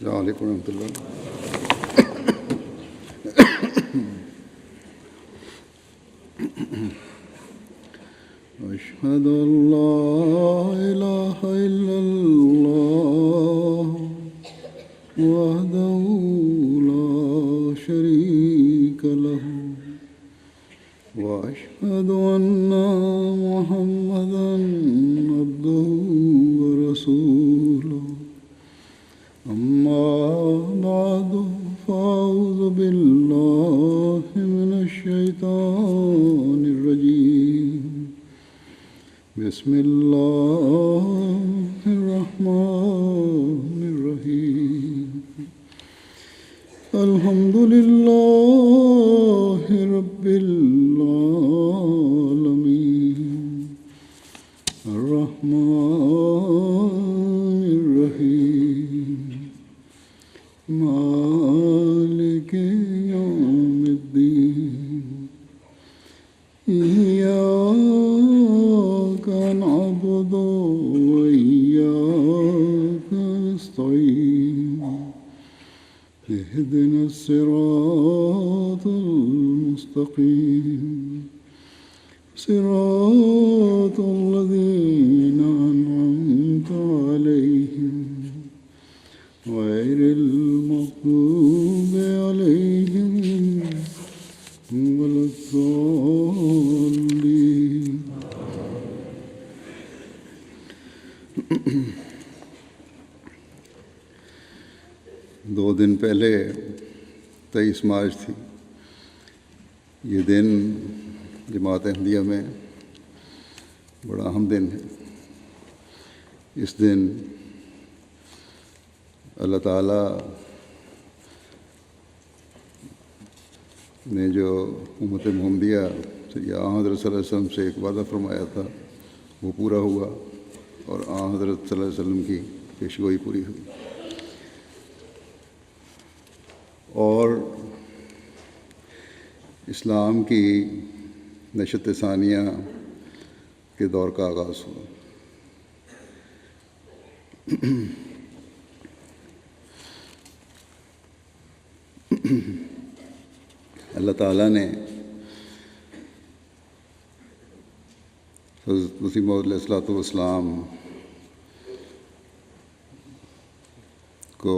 السلام علیکم ورحمۃ اللہ. أشهد أن لا إله إلا الله وحده لا شريك له وأشهد أن محمدا عبده ورسوله. أما بعد فأعوذ بالله من الشيطان الرجيم. بسم الله الرحمن الرحيم. الحمد لله رب العالمين الرحمن الرحيم مالك يوم الدين. إياك نعبد وإياك نستعين. اهدنا الصراط المستقيم صراط الذين أنعمت عليهم غير المغضوب عليهم ولا الضالين. دو دن پہلے 23 مارچ تھی. یہ دن جماعت احمدیہ میں بڑا اہم دن ہے. اس دن اللہ تعالیٰ نے جو امت محمدیہ یا حضرت صلی اللہ علیہ وسلم سے ایک وعدہ فرمایا تھا وہ پورا ہوا اور حضرت صلی اللہ علیہ وسلم کی پیشگوئی پوری ہوئی. اور اسلام کی نشت ثانیہ کے دور کا آغاز ہوا. اللہ تعالیٰ نے حضرت مسیح موعود علیہ الصلوۃ والسلام کو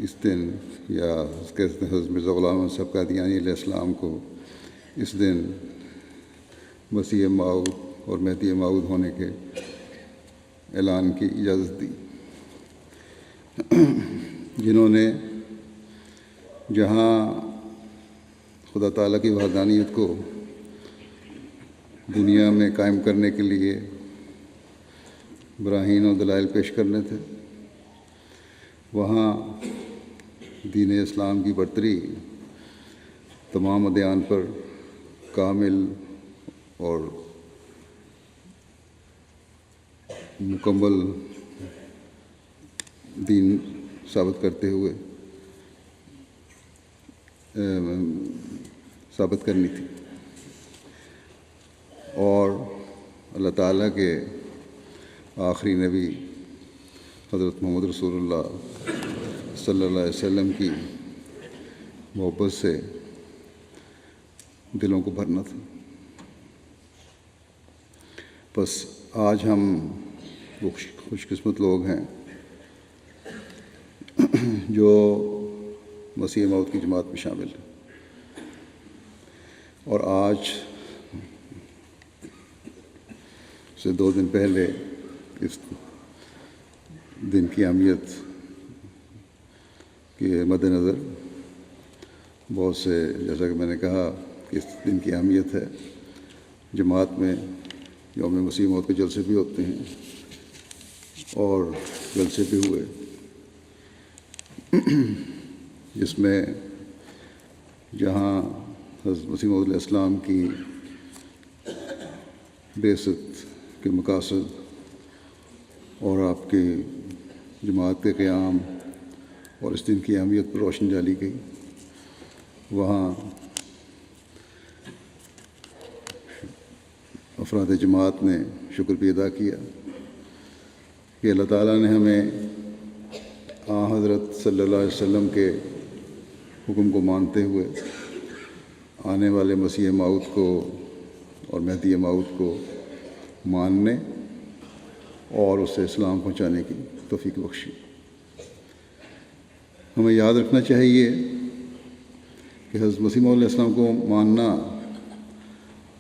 اس دن یا کہتے ہیں حضرت مرزا غلام احمد صاحب قادیانی علیہ السلام کو اس دن مسیح موعود اور مہدی موعود ہونے کے اعلان کی اجازت دی، جنہوں نے جہاں خدا تعالیٰ کی وحدانیت کو دنیا میں قائم کرنے کے لیے براہین و دلائل پیش کرنے تھے، وہاں دین اسلام کی برتری تمام ادیان پر کامل اور مکمل دین ثابت کرتے ہوئے ثابت کرنی تھی. اور اللہ تعالیٰ کے آخری نبی حضرت محمد رسول اللہ صلی اللہ علیہ وسلم کی محبت سے دلوں کو بھرنا تھا. بس آج ہم وہ خوش قسمت لوگ ہیں جو مسیح موعود کی جماعت میں شامل ہیں، اور آج سے 2 دن پہلے اس دن کی اہمیت کے مد نظر بہت سے، جیسا کہ میں نے کہا کہ اس دن کی اہمیت ہے، جماعت میں یوم مسیح موعود کے جلسے بھی ہوتے ہیں اور جلسے بھی ہوئے جس میں جہاں حضرت مسیح موعود علیہ السلام کی بعثت کے مقاصد اور آپ کی جماعت کے قیام اور اس دن کی اہمیت پر روشنی ڈالی گئی. وہاں افراد جماعت نے شکر بھی ادا کیا کہ اللہ تعالیٰ نے ہمیں حضرت صلی اللہ علیہ وسلم کے حکم کو مانتے ہوئے آنے والے مسیح موعود کو اور مہدی موعود کو ماننے اور اسے اسلام پہنچانے کی توفیق بخشی۔ ہمیں یاد رکھنا چاہیے کہ حضرت مسیح موعود علیہ السلام کو ماننا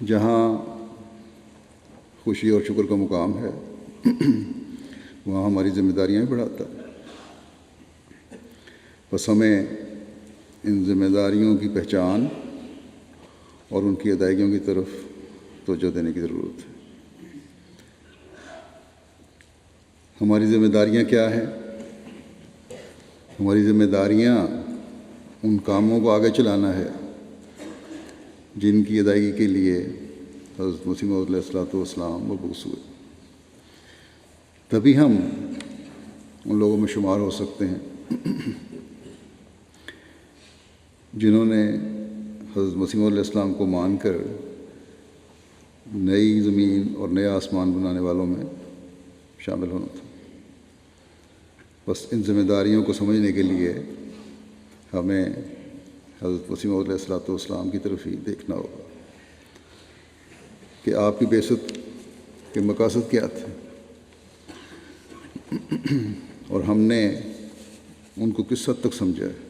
جہاں خوشی اور شکر کا مقام ہے وہاں ہماری ذمہ داریاں بھی بڑھاتا ہے۔ بس ہمیں ان ذمہ داریوں کی پہچان اور ان کی ادائیگیوں کی طرف توجہ دینے کی ضرورت ہے۔ ہماری ذمہ داریاں کیا ہیں؟ ہماری ذمہ داریاں ان کاموں کو آگے چلانا ہے جن کی ادائیگی کے لیے حضرت مسیح موعود علیہ السلام مبعوث ہوئے۔ تبھی ہم ان لوگوں میں شمار ہو سکتے ہیں جنہوں نے حضرت مسیح موعود علیہ السلام کو مان کر نئی زمین اور نیا آسمان بنانے والوں میں شامل ہونا تھا۔ بس ان ذمہ داریوں کو سمجھنے کے لیے ہمیں حضرت مسیح موعود علیہ السلام کی طرف ہی دیکھنا ہوگا کہ آپ کی بعثت کے مقاصد کیا تھے اور ہم نے ان کو کس حد تک سمجھا ہے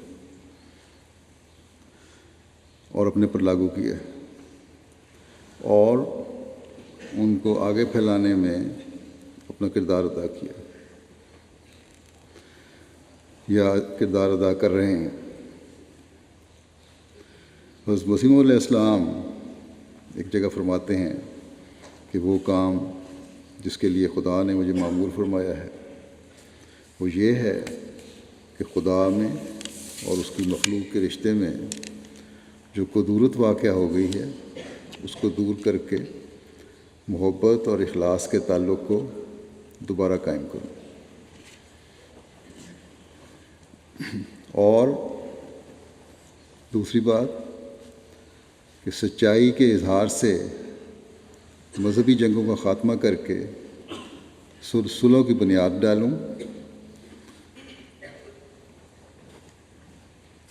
اور اپنے پر لاگو کیا ہے اور ان کو آگے پھیلانے میں اپنا کردار ادا کیا یا کردار ادا کر رہے ہیں۔ حضرت مسیح موعود علیہ السلام ایک جگہ فرماتے ہیں کہ وہ کام جس کے لیے خدا نے مجھے معمور فرمایا ہے وہ یہ ہے کہ خدا میں اور اس کی مخلوق کے رشتے میں جو کدورت واقع ہو گئی ہے اس کو دور کر کے محبت اور اخلاص کے تعلق کو دوبارہ قائم کروں، اور دوسری بات کہ سچائی کے اظہار سے مذہبی جنگوں کا خاتمہ کر کے صلح کی بنیاد ڈالوں۔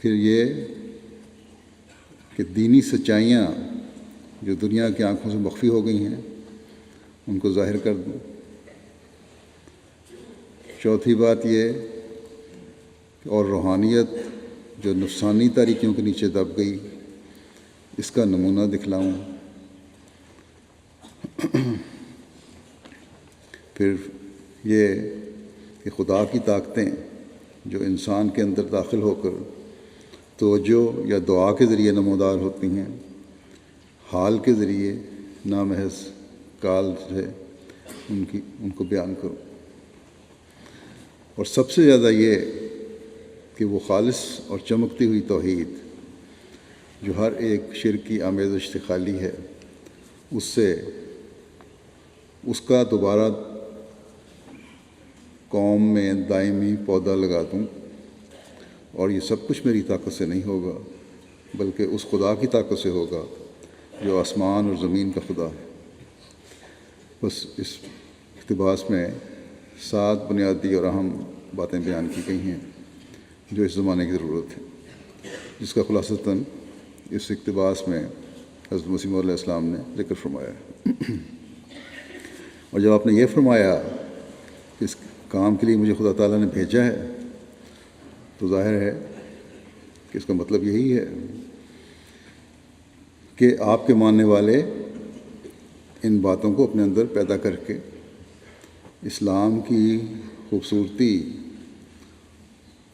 پھر یہ کہ دینی سچائیاں جو دنیا کی آنکھوں سے مخفی ہو گئی ہیں ان کو ظاہر کر دوں۔ چوتھی بات یہ اور روحانیت جو نفسانی تاریکیوں کے نیچے دب گئی اس کا نمونہ دکھلاؤں۔ پھر یہ کہ خدا کی طاقتیں جو انسان کے اندر داخل ہو کر توجہ یا دعا کے ذریعے نمودار ہوتی ہیں، حال کے ذریعے نہ محض کال سے ان کو بیان کروں۔ اور سب سے زیادہ یہ کہ وہ خالص اور چمکتی ہوئی توحید جو ہر ایک شرک کی آمیزش سے خالی ہے اس کا دوبارہ قوم میں دائمی پودا لگا دوں۔ اور یہ سب کچھ میری طاقت سے نہیں ہوگا بلکہ اس خدا کی طاقت سے ہوگا جو آسمان اور زمین کا خدا ہے۔ بس اس اقتباس میں 7 بنیادی اور اہم باتیں بیان کی گئی ہیں جو اس زمانے کی ضرورت ہے، جس کا خلاصتاً اس اقتباس میں حضرت مسیح موعود علیہ السلام نے ذکر فرمایا ہے۔ اور جب آپ نے یہ فرمایا کہ اس کام کے لیے مجھے خدا تعالیٰ نے بھیجا ہے تو ظاہر ہے کہ اس کا مطلب یہی ہے کہ آپ کے ماننے والے ان باتوں کو اپنے اندر پیدا کر کے اسلام کی خوبصورتی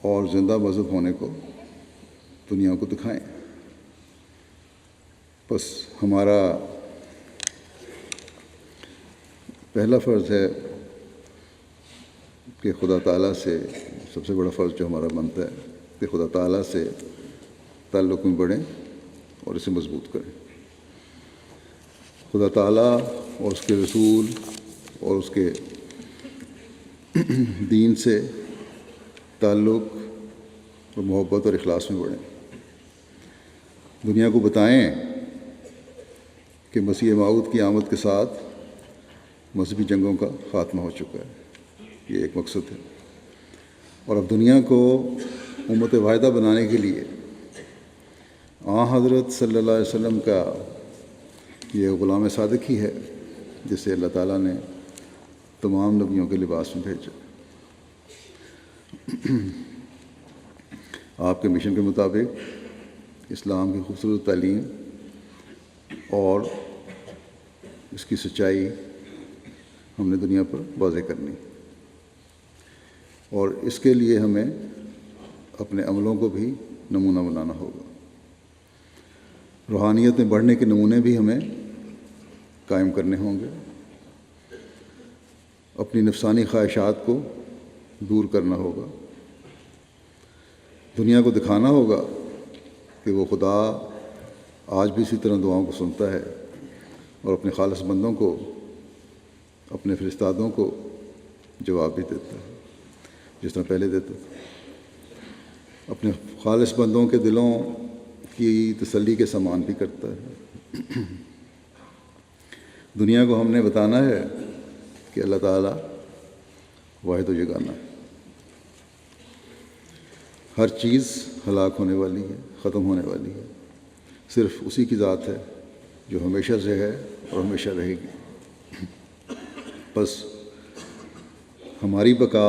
اور زندہ مذہب ہونے کو دنیا کو دکھائیں۔ بس ہمارا پہلا فرض ہے کہ خدا تعالیٰ سے سب سے بڑا فرض جو ہمارا بنتا ہے کہ خدا تعالیٰ سے تعلق میں بڑھیں اور اسے مضبوط کریں۔ خدا تعالیٰ اور اس کے رسول اور اس کے دین سے تعلق اور محبت اور اخلاص میں بڑھیں۔ دنیا کو بتائیں کہ مسیح موعود کی آمد کے ساتھ مذہبی جنگوں کا خاتمہ ہو چکا ہے۔ یہ ایک مقصد ہے۔ اور اب دنیا کو امت واحدہ بنانے کے لیے حضرت صلی اللہ علیہ وسلم کا یہ غلام صادق ہی ہے جسے اللہ تعالیٰ نے تمام نبیوں کے لباس میں بھیجا۔ آپ کے مشن کے مطابق اسلام کی خوبصورت تعلیم اور اس کی سچائی ہم نے دنیا پر واضح کرنی، اور اس کے لیے ہمیں اپنے عملوں کو بھی نمونہ بنانا ہوگا۔ روحانیت میں بڑھنے کے نمونے بھی ہمیں قائم کرنے ہوں گے، اپنی نفسانی خواہشات کو دور کرنا ہوگا، دنیا کو دکھانا ہوگا کہ وہ خدا آج بھی اسی طرح دعاؤں کو سنتا ہے اور اپنے خالص بندوں کو، اپنے فرستادوں کو جواب بھی دیتا ہے جس طرح پہلے دیتا تھا، اپنے خالص بندوں کے دلوں کی تسلی کے سامان بھی کرتا ہے۔ دنیا کو ہم نے بتانا ہے کہ اللہ تعالیٰ واحد و یگانہ ہے، ہر چیز ہلاک ہونے والی ہے، ختم ہونے والی ہے، صرف اسی کی ذات ہے جو ہمیشہ سے ہے اور ہمیشہ رہے گی۔ بس ہماری بقا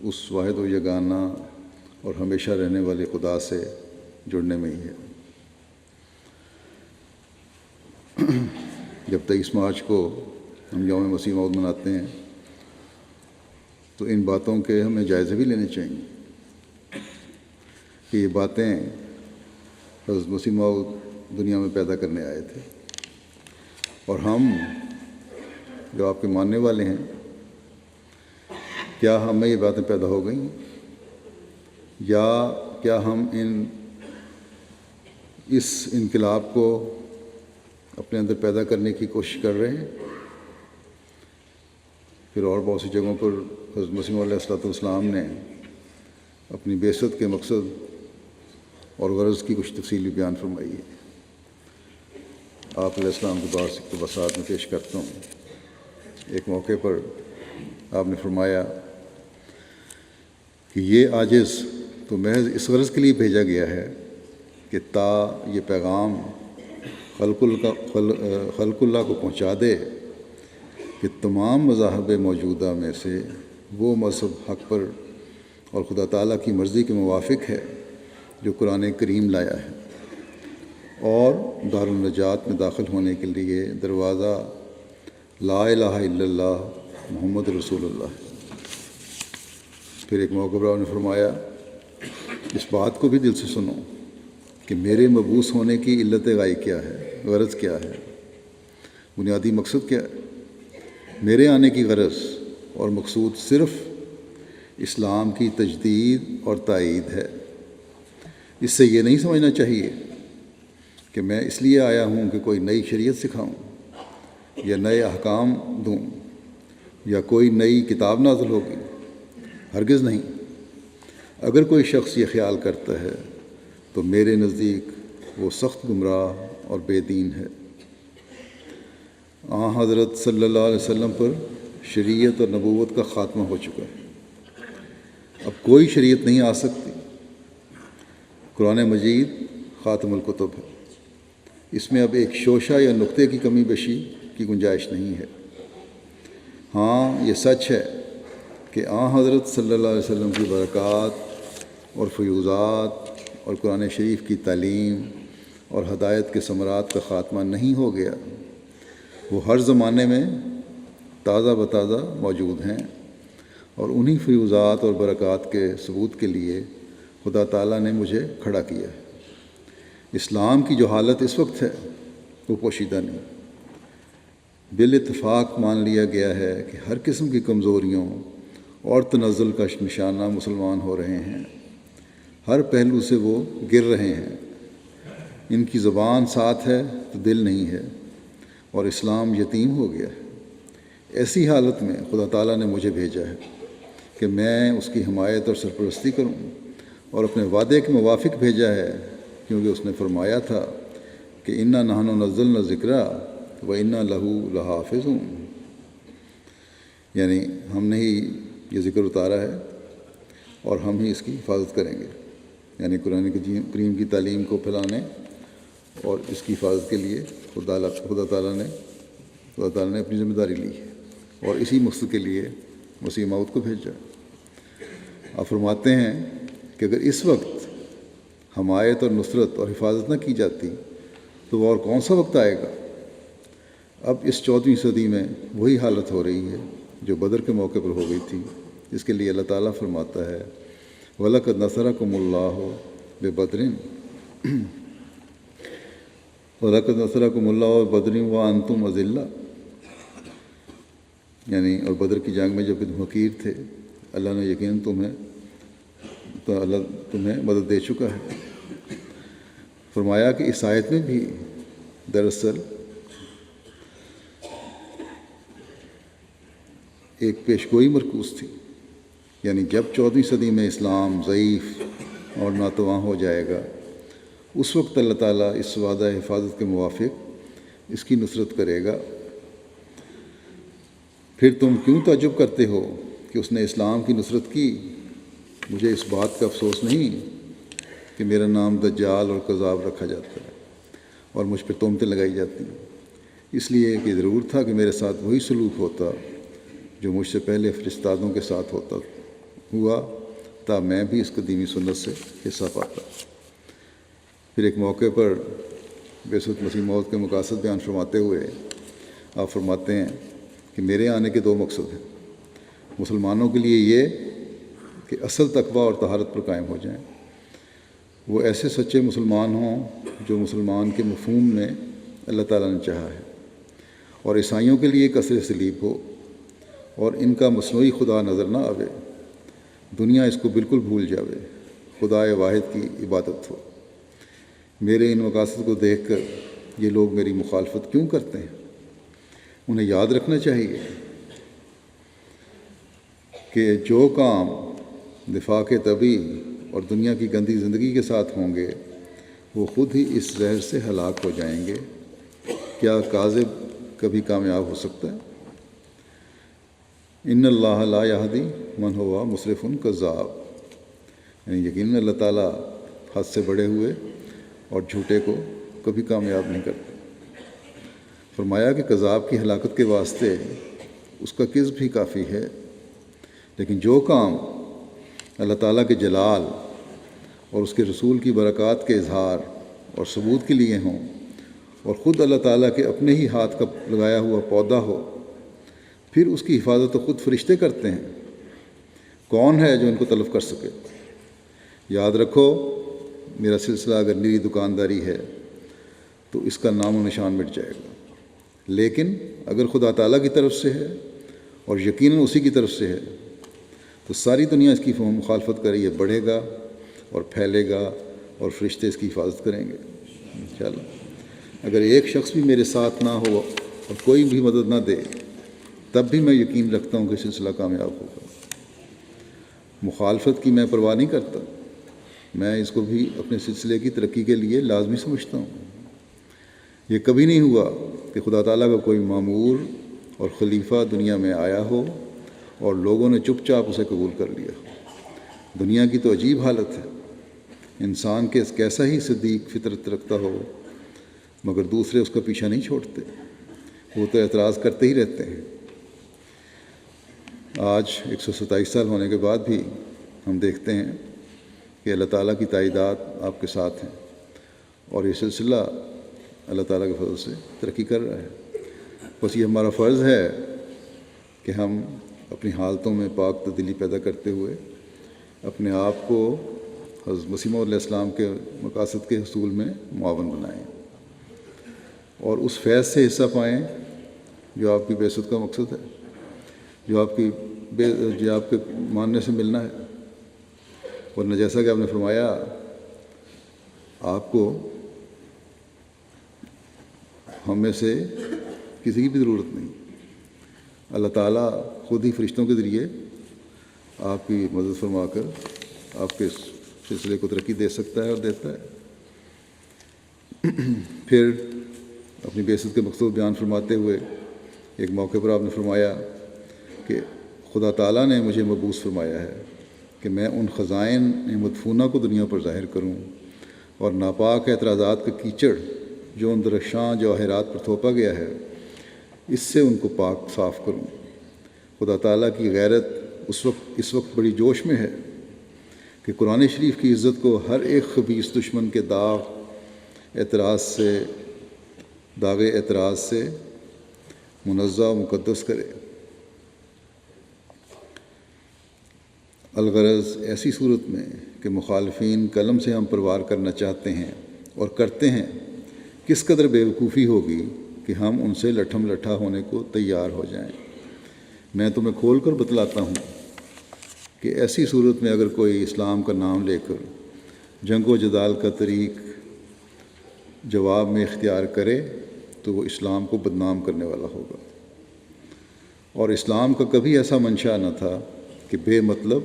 اس واحد و یگانہ اور ہمیشہ رہنے والے خدا سے جڑنے میں ہی ہے۔ جب 23 مارچ کو ہم یوم مسیح موعود مناتے ہیں تو ان باتوں کے ہمیں جائزے بھی لینے چاہیے کہ یہ باتیں حضرت مسیح موعود دنیا میں پیدا کرنے آئے تھے، اور ہم جو آپ کے ماننے والے ہیں، کیا ہمیں یہ باتیں پیدا ہو گئیں، یا کیا ہم اس انقلاب کو اپنے اندر پیدا کرنے کی کوشش کر رہے ہیں؟ پھر اور بہت سی جگہوں پر حضرت مسیح علیہ السلام نے اپنی بعثت کے مقصد اور غرض کی کچھ تفصیلی بیان فرمائی ہے۔ آپ علیہ السلام کے بعض اقتباسات میں پیش کرتا ہوں۔ ایک موقع پر آپ نے فرمایا کہ یہ عاجز تو محض اس غرض کے لیے بھیجا گیا ہے کہ تا یہ پیغام خلق اللہ کو پہنچا دے کہ تمام مذاہب موجودہ میں سے وہ مذہب حق پر اور خدا تعالیٰ کی مرضی کے موافق ہے جو قرآن کریم لایا ہے، اور دارالنجات میں داخل ہونے کے لیے دروازہ لا الہ الا اللہ محمد رسول اللہ ہے۔ پھر ایک موقع پر آپ نے فرمایا، اس بات کو بھی دل سے سنو کہ میرے مبعوث ہونے کی علت غائی کیا ہے، غرض کیا ہے، بنیادی مقصد کیا ہے۔ میرے آنے کی غرض اور مقصود صرف اسلام کی تجدید اور تائید ہے۔ اس سے یہ نہیں سمجھنا چاہیے کہ میں اس لیے آیا ہوں کہ کوئی نئی شریعت سکھاؤں یا نئے احکام دوں یا کوئی نئی کتاب نازل ہوگی، ہرگز نہیں۔ اگر کوئی شخص یہ خیال کرتا ہے تو میرے نزدیک وہ سخت گمراہ اور بے دین ہے۔ حضرت صلی اللہ علیہ وسلم پر شریعت اور نبوت کا خاتمہ ہو چکا ہے، اب کوئی شریعت نہیں آ سکتی۔ قرآن مجید خاتم الکتب ہے، اس میں اب ایک شوشہ یا نقطے کی کمی بیشی کی گنجائش نہیں ہے۔ ہاں یہ سچ ہے کہ حضرت صلی اللہ علیہ وسلم کی برکات اور فیوضات اور قرآن شریف کی تعلیم اور ہدایت کے ثمرات کا خاتمہ نہیں ہو گیا، وہ ہر زمانے میں تازہ بتازہ موجود ہیں، اور انہی فیوضات اور برکات کے ثبوت کے لیے خدا تعالیٰ نے مجھے کھڑا کیا ہے۔ اسلام کی جو حالت اس وقت ہے وہ پوشیدہ نہیں، بالاتفاق مان لیا گیا ہے کہ ہر قسم کی کمزوریوں اور تنزل کا نشانہ مسلمان ہو رہے ہیں، ہر پہلو سے وہ گر رہے ہیں، ان کی زبان ساتھ ہے تو دل نہیں ہے، اور اسلام یتیم ہو گیا ہے۔ ایسی حالت میں خدا تعالیٰ نے مجھے بھیجا ہے کہ میں اس کی حمایت اور سرپرستی کروں، اور اپنے وعدے کے موافق بھیجا ہے، کیونکہ اس نے فرمایا تھا کہ انا نحن نزلنا ذکر و انا لہو لحافظون، یعنی ہم نے ہی یہ ذکر اتارا ہے اور ہم ہی اس کی حفاظت کریں گے، یعنی قرآن کریم کی تعلیم کو پھیلانے اور اس کی حفاظت کے لیے خدا تعالیٰ نے اپنی ذمہ داری لی ہے اور اسی مقصد کے لیے مسیح موعود کو بھیجا۔ آپ فرماتے ہیں کہ اگر اس وقت حمایت اور نصرت اور حفاظت نہ کی جاتی تو وہ اور کون سا وقت آئے گا؟ اب اس 14ویں صدی میں وہی حالت ہو رہی ہے جو بدر کے موقع پر ہو گئی تھی، جس کے لیے اللہ تعالیٰ فرماتا ہے وَلَقَدْ نَصَرَكُمُ اللَّهُ بِبَدْرٍ وَلَقَدْ نَصَرَكُمُ اللَّهُ بِبَدْرٍ وَأَنْتُمْ أَذِلَّةٌ، یعنی اور بدر کی جنگ میں جب تم حقیر تھے اللہ نے یقیناً تمہیں مدد دے چکا ہے۔ فرمایا کہ اس آیت میں بھی دراصل ایک پیشگوئی مرکوز تھی، یعنی جب 14ویں صدی میں اسلام ضعیف اور ناتواں ہو جائے گا اس وقت اللہ تعالیٰ اس وعدہ حفاظت کے موافق اس کی نصرت کرے گا۔ پھر تم کیوں تعجب کرتے ہو کہ اس نے اسلام کی نصرت کی؟ مجھے اس بات کا افسوس نہیں کہ میرا نام دجال اور کذاب رکھا جاتا ہے اور مجھ پہ تہمتیں لگائی جاتی ہیں، اس لیے کہ ضرور تھا کہ میرے ساتھ وہی سلوک ہوتا جو مجھ سے پہلے فرشتادوں کے ساتھ ہوا تا میں بھی اس قدیمی سنت سے حصہ پاتا۔ پھر ایک موقع پر بعثت مسیح موعود کے مقاصد بیان فرماتے ہوئے آپ فرماتے ہیں کہ میرے آنے کے 2 مقصد ہیں، مسلمانوں کے لیے یہ کہ اصل تقویٰ اور طہارت پر قائم ہو جائیں، وہ ایسے سچے مسلمان ہوں جو مسلمان کے مفہوم میں اللہ تعالیٰ نے چاہا ہے، اور عیسائیوں کے لیے کثر صلیب ہو اور ان کا مصنوعی خدا نظر نہ آوے، دنیا اس کو بالکل بھول جاوے، خدا واحد کی عبادت ہو۔ میرے ان مقاصد کو دیکھ کر یہ لوگ میری مخالفت کیوں کرتے ہیں؟ انہیں یاد رکھنا چاہیے کہ جو کام دفاع کے طبی اور دنیا کی گندی زندگی کے ساتھ ہوں گے وہ خود ہی اس زہر سے ہلاک ہو جائیں گے۔ کیا کاذب کبھی کامیاب ہو سکتا ہے؟ ان اللہ لا یہدی من ہوا مسرف کذاب، یعنی یقیناً اللہ تعالیٰ حد سے بڑھے ہوئے اور جھوٹے کو کبھی کامیاب نہیں کرتے۔ فرمایا کہ کذاب کی ہلاکت کے واسطے اس کا کذب بھی کافی ہے، لیکن جو کام اللہ تعالیٰ کے جلال اور اس کے رسول کی برکات کے اظہار اور ثبوت کے لیے ہوں اور خود اللہ تعالیٰ کے اپنے ہی ہاتھ کا لگایا ہوا پودا ہو، پھر اس کی حفاظت تو خود فرشتے کرتے ہیں، کون ہے جو ان کو تلف کر سکے؟ یاد رکھو میرا سلسلہ اگر میری دکانداری ہے تو اس کا نام و نشان مٹ جائے گا، لیکن اگر خدا تعالیٰ کی طرف سے ہے اور یقیناً اسی کی طرف سے ہے تو ساری دنیا اس کی مخالفت کر رہی ہے، بڑھے گا اور پھیلے گا اور فرشتے اس کی حفاظت کریں گے انشاءاللہ۔ اگر ایک شخص بھی میرے ساتھ نہ ہو اور کوئی بھی مدد نہ دے تب بھی میں یقین رکھتا ہوں کہ سلسلہ کامیاب ہوگا۔ مخالفت کی میں پرواہ نہیں کرتا، میں اس کو بھی اپنے سلسلے کی ترقی کے لیے لازمی سمجھتا ہوں۔ یہ کبھی نہیں ہوا کہ خدا تعالیٰ کا کوئی مامور اور خلیفہ دنیا میں آیا ہو اور لوگوں نے چپ چاپ اسے قبول کر لیا۔ دنیا کی تو عجیب حالت ہے، انسان کے کیسا ہی صدیق فطرت رکھتا ہو مگر دوسرے اس کا پیچھا نہیں چھوڑتے، وہ تو اعتراض کرتے ہی رہتے ہیں۔ آج 127 سال ہونے کے بعد بھی ہم دیکھتے ہیں کہ اللہ تعالیٰ کی تائیدات آپ کے ساتھ ہیں اور یہ سلسلہ اللہ تعالیٰ کے فضل سے ترقی کر رہا ہے۔ بس یہ ہمارا فرض ہے کہ ہم اپنی حالتوں میں پاک تبدیلی پیدا کرتے ہوئے اپنے آپ کو حضرت مسیح موعود علیہ السلام کے مقاصد کے حصول میں معاون بنائیں اور اس فیض سے حصہ پائیں جو آپ کی بعثت کا مقصد ہے، جو آپ کے ماننے سے ملنا ہے۔ ورنہ جیسا کہ آپ نے فرمایا آپ کو ہم میں سے کسی کی بھی ضرورت نہیں، اللہ تعالیٰ خود ہی فرشتوں کے ذریعے آپ کی مدد فرما کر آپ کے سلسلے کو ترقی دے سکتا ہے اور دیتا ہے۔ پھر اپنی بعثت کے مقصود بیان فرماتے ہوئے ایک موقع پر آپ نے فرمایا کہ خدا تعالیٰ نے مجھے مبعوث فرمایا ہے کہ میں ان خزائن مدفونہ کو دنیا پر ظاہر کروں اور ناپاک اعتراضات کا کیچڑ جو ان درخشاں جواہرات پر تھوپا گیا ہے اس سے ان کو پاک صاف کروں۔ خدا تعالیٰ کی غیرت اس وقت بڑی جوش میں ہے کہ قرآن شریف کی عزت کو ہر ایک خبیث دشمن کے داغ اعتراض سے منزہ و مقدس کرے۔ الغرض ایسی صورت میں کہ مخالفین قلم سے ہم پر وار کرنا چاہتے ہیں اور کرتے ہیں، کس قدر بیوقوفی ہوگی کہ ہم ان سے لٹھم لٹھا ہونے کو تیار ہو جائیں۔ میں تمہیں کھول کر بتلاتا ہوں کہ ایسی صورت میں اگر کوئی اسلام کا نام لے کر جنگ و جدال کا طریق جواب میں اختیار کرے تو وہ اسلام کو بدنام کرنے والا ہوگا۔ اور اسلام کا کبھی ایسا منشا نہ تھا کہ بے مطلب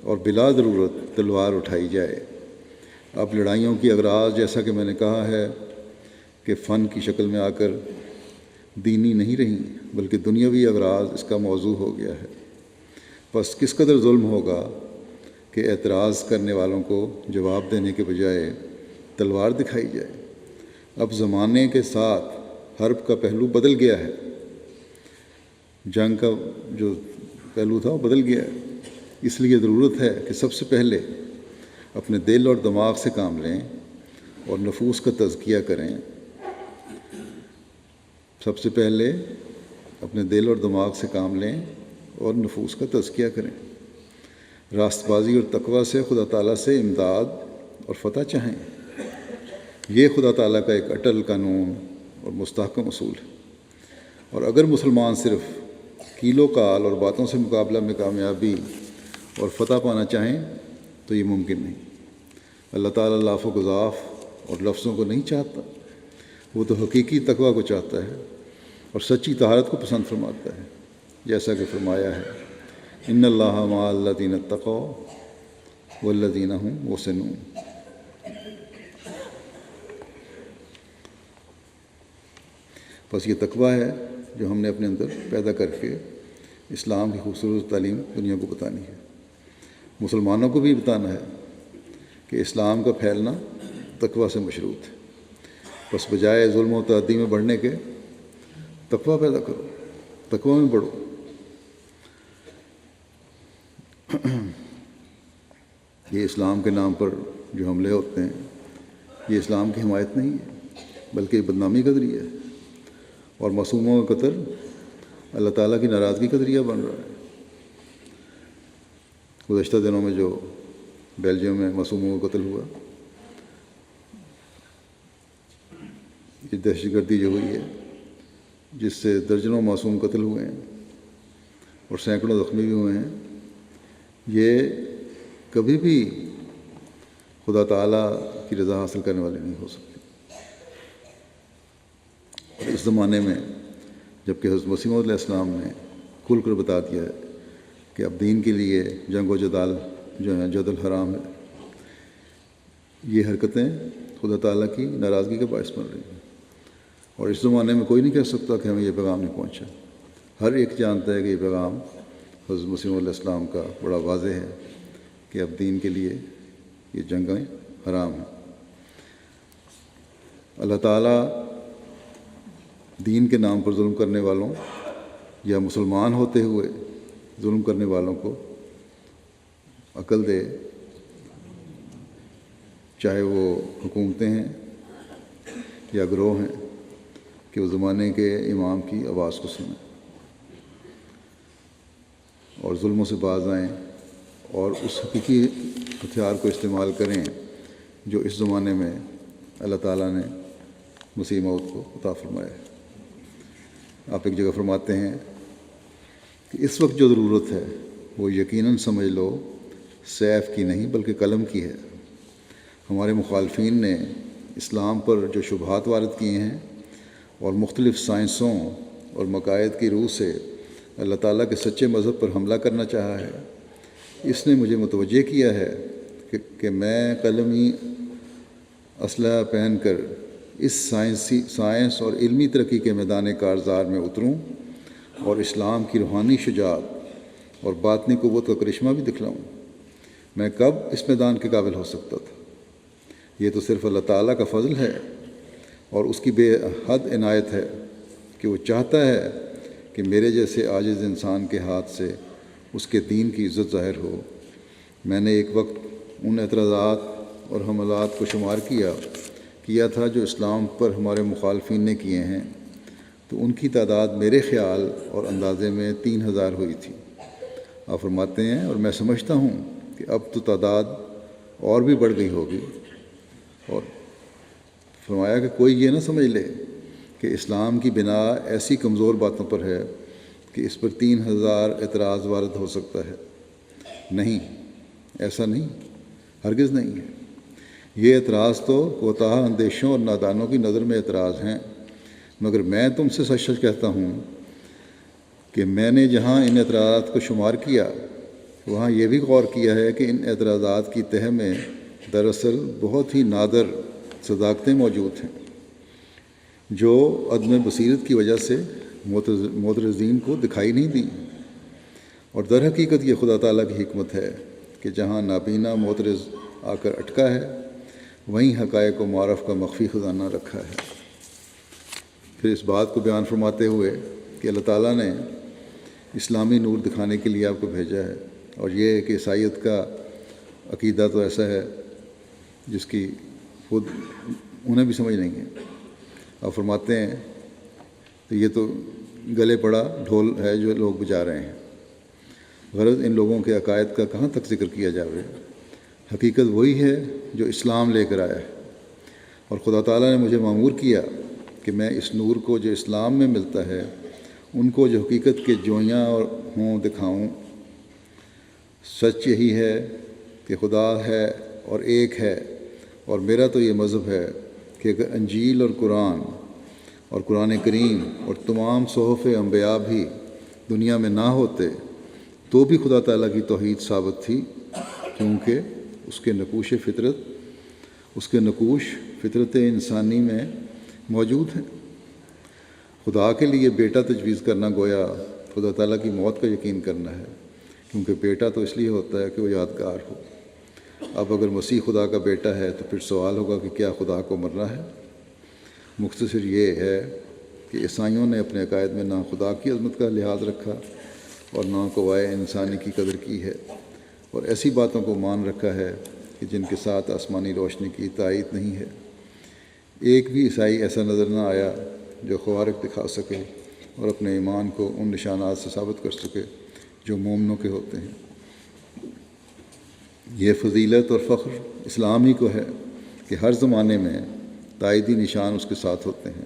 اور بلا ضرورت تلوار اٹھائی جائے۔ اب لڑائیوں کی اغراض جیسا کہ میں نے کہا ہے کہ فن کی شکل میں آ کر دینی نہیں رہیں بلکہ دنیاوی اغراض اس کا موضوع ہو گیا ہے۔ بس کس قدر ظلم ہوگا کہ اعتراض کرنے والوں کو جواب دینے کے بجائے تلوار دکھائی جائے۔ اب زمانے کے ساتھ حرب کا پہلو بدل گیا ہے، جنگ کا جو پہلو تھا وہ بدل گیا ہے۔ اس لیے ضرورت ہے کہ سب سے پہلے اپنے دل اور دماغ سے کام لیں اور نفوس کا تزکیہ کریں۔ سب سے پہلے اپنے دل اور دماغ سے کام لیں اور نفوس کا تزکیہ کریں۔ راست بازی اور تقویٰ سے خدا تعالیٰ سے امداد اور فتح چاہیں۔ یہ خدا تعالیٰ کا ایک اٹل قانون اور مستحکم اصول ہے، اور اگر مسلمان صرف کیل و کال اور باتوں سے مقابلہ میں کامیابی اور فتح پانا چاہیں تو یہ ممکن نہیں۔ اللہ تعالیٰ لاف و گزاف اور لفظوں کو نہیں چاہتا، وہ تو حقیقی تقویٰ کو چاہتا ہے اور سچی طہارت کو پسند فرماتا ہے، جیسا کہ فرمایا ہے ان اللہ مع الذین اتقوا والذین هم محسنون۔ بس یہ تقویٰ ہے جو ہم نے اپنے اندر پیدا کر کے اسلام کی خوبصورت تعلیم دنیا کو بتانی ہے۔ مسلمانوں کو بھی بتانا ہے کہ اسلام کا پھیلنا تقویٰ سے مشروط ہے۔ بس بجائے ظلم و تعدی میں بڑھنے کے تقویٰ پیدا کرو، تقویٰ میں بڑھو۔ یہ اسلام کے نام پر جو حملے ہوتے ہیں یہ اسلام کی حمایت نہیں ہے بلکہ بدنامی کا ذریعہ ہے، اور معصوموں کا قتل اللہ تعالیٰ کی ناراضگی کا ذریعہ بن رہا ہے۔ گزشتہ دنوں میں جو بیلجیم میں معصوموں کا قتل ہوا، یہ دہشت گردی جو ہوئی ہے جس سے درجنوں معصوم قتل ہوئے ہیں اور سینکڑوں زخمی بھی ہوئے ہیں، یہ کبھی بھی خدا تعالیٰ کی رضا حاصل کرنے والے نہیں ہو سکتے۔ اور اس زمانے میں جب کہ حضرت مسیح علیہ السلام نے کھل کر بتا دیا ہے کہ اب دین کے لیے جنگ و جدال جو ہے جدل حرام ہے، یہ حرکتیں خدا تعالیٰ کی ناراضگی کا باعث بن رہی ہیں۔ اور اس زمانے میں کوئی نہیں کہہ سکتا کہ ہمیں یہ پیغام نہیں پہنچا۔ ہر ایک جانتا ہے کہ یہ پیغام حضرت مسیح علیہ السلام کا بڑا واضح ہے کہ اب دین کے لیے یہ جنگیں حرام ہیں۔ اللہ تعالیٰ دین کے نام پر ظلم کرنے والوں یا مسلمان ہوتے ہوئے ظلم کرنے والوں کو عقل دے، چاہے وہ حکومتیں ہیں یا گروہ ہیں، کہ وہ زمانے کے امام کی آواز کو سنیں اور ظلموں سے باز آئیں اور اس حقیقی ہتھیار کو استعمال کریں جو اس زمانے میں اللہ تعالیٰ نے مسیح موعود کو عطا فرمایا ہے۔ آپ ایک جگہ فرماتے ہیں کہ اس وقت جو ضرورت ہے وہ یقیناً سمجھ لو سیف کی نہیں بلکہ قلم کی ہے۔ ہمارے مخالفین نے اسلام پر جو شبہات وارد کیے ہیں اور مختلف سائنسوں اور مقاعد کی روح سے اللہ تعالیٰ کے سچے مذہب پر حملہ کرنا چاہا ہے، اس نے مجھے متوجہ کیا ہے کہ میں قلمی اسلحہ پہن کر اس سائنس اور علمی ترقی کے میدان کارزار میں اتروں اور اسلام کی روحانی شجاعت اور باطنی قوت کا کرشمہ بھی دکھلاؤں۔ میں کب اس میدان کے قابل ہو سکتا تھا؟ یہ تو صرف اللہ تعالیٰ کا فضل ہے اور اس کی بے حد عنایت ہے کہ وہ چاہتا ہے کہ میرے جیسے عاجز انسان کے ہاتھ سے اس کے دین کی عزت ظاہر ہو۔ میں نے ایک وقت ان اعتراضات اور حملات کو شمار کیا تھا جو اسلام پر ہمارے مخالفین نے کیے ہیں، تو ان کی تعداد میرے خیال اور اندازے میں 3000 ہوئی تھی۔ آپ فرماتے ہیں اور میں سمجھتا ہوں کہ اب تو تعداد اور بھی بڑھ گئی ہوگی، اور فرمایا کہ کوئی یہ نہ سمجھ لے کہ اسلام کی بنا ایسی کمزور باتوں پر ہے کہ اس پر 3000 اعتراض وارد ہو سکتا ہے۔ نہیں، ایسا نہیں، ہرگز نہیں ہے۔ یہ اعتراض تو کوتاہ اندیشوں اور نادانوں کی نظر میں اعتراض ہیں، مگر میں تم سے سچ سچ کہتا ہوں کہ میں نے جہاں ان اعتراضات کو شمار کیا وہاں یہ بھی غور کیا ہے کہ ان اعتراضات کی تہہ میں دراصل بہت ہی نادر صداقتیں موجود ہیں جو عدم بصیرت کی وجہ سے معترضین کو دکھائی نہیں دیں، اور در حقیقت یہ خدا تعالیٰ کی حکمت ہے کہ جہاں نابینا معترض آ کر اٹکا ہے وہیں حقائق و معارف کا مخفی خزانہ رکھا ہے۔ پھر اس بات کو بیان فرماتے ہوئے کہ اللہ تعالیٰ نے اسلامی نور دکھانے کے لیے آپ کو بھیجا ہے، اور یہ کہ عیسائیت کا عقیدہ تو ایسا ہے جس کی خود انہیں بھی سمجھ نہیں ہے۔ آپ فرماتے ہیں تو یہ تو گلے پڑا ڈھول ہے جو لوگ بجا رہے ہیں۔ غرض ان لوگوں کے عقائد کا کہاں تک ذکر کیا جاوے، حقیقت وہی ہے جو اسلام لے کر آیا ہے، اور خدا تعالیٰ نے مجھے مأمور کیا کہ میں اس نور کو جو اسلام میں ملتا ہے ان کو جو حقیقت کے جویاں ہوں دکھاؤں۔ سچ یہی ہے کہ خدا ہے اور ایک ہے، اور میرا تو یہ مذہب ہے کہ اگر انجیل اور قرآن کریم اور تمام صحف انبیاء بھی دنیا میں نہ ہوتے تو بھی خدا تعالیٰ کی توحید ثابت تھی، کیونکہ اس کے نقوش فطرت انسانی میں موجود ہیں۔ خدا کے لیے بیٹا تجویز کرنا گویا خدا تعالیٰ کی موت کا یقین کرنا ہے، کیونکہ بیٹا تو اس لیے ہوتا ہے کہ وہ یادگار ہو۔ اب اگر مسیح خدا کا بیٹا ہے تو پھر سوال ہوگا کہ کیا خدا کو مرنا ہے؟ مختصر یہ ہے کہ عیسائیوں نے اپنے عقائد میں نہ خدا کی عظمت کا لحاظ رکھا اور نہ قوائے انسانی کی قدر کی ہے، اور ایسی باتوں کو مان رکھا ہے کہ جن کے ساتھ آسمانی روشنی کی تائید نہیں ہے۔ ایک بھی عیسائی ایسا نظر نہ آیا جو خوارق دکھا سکے اور اپنے ایمان کو ان نشانات سے ثابت کر سکے جو مومنوں کے ہوتے ہیں۔ یہ فضیلت اور فخر اسلام ہی کو ہے کہ ہر زمانے میں تائیدی نشان اس کے ساتھ ہوتے ہیں،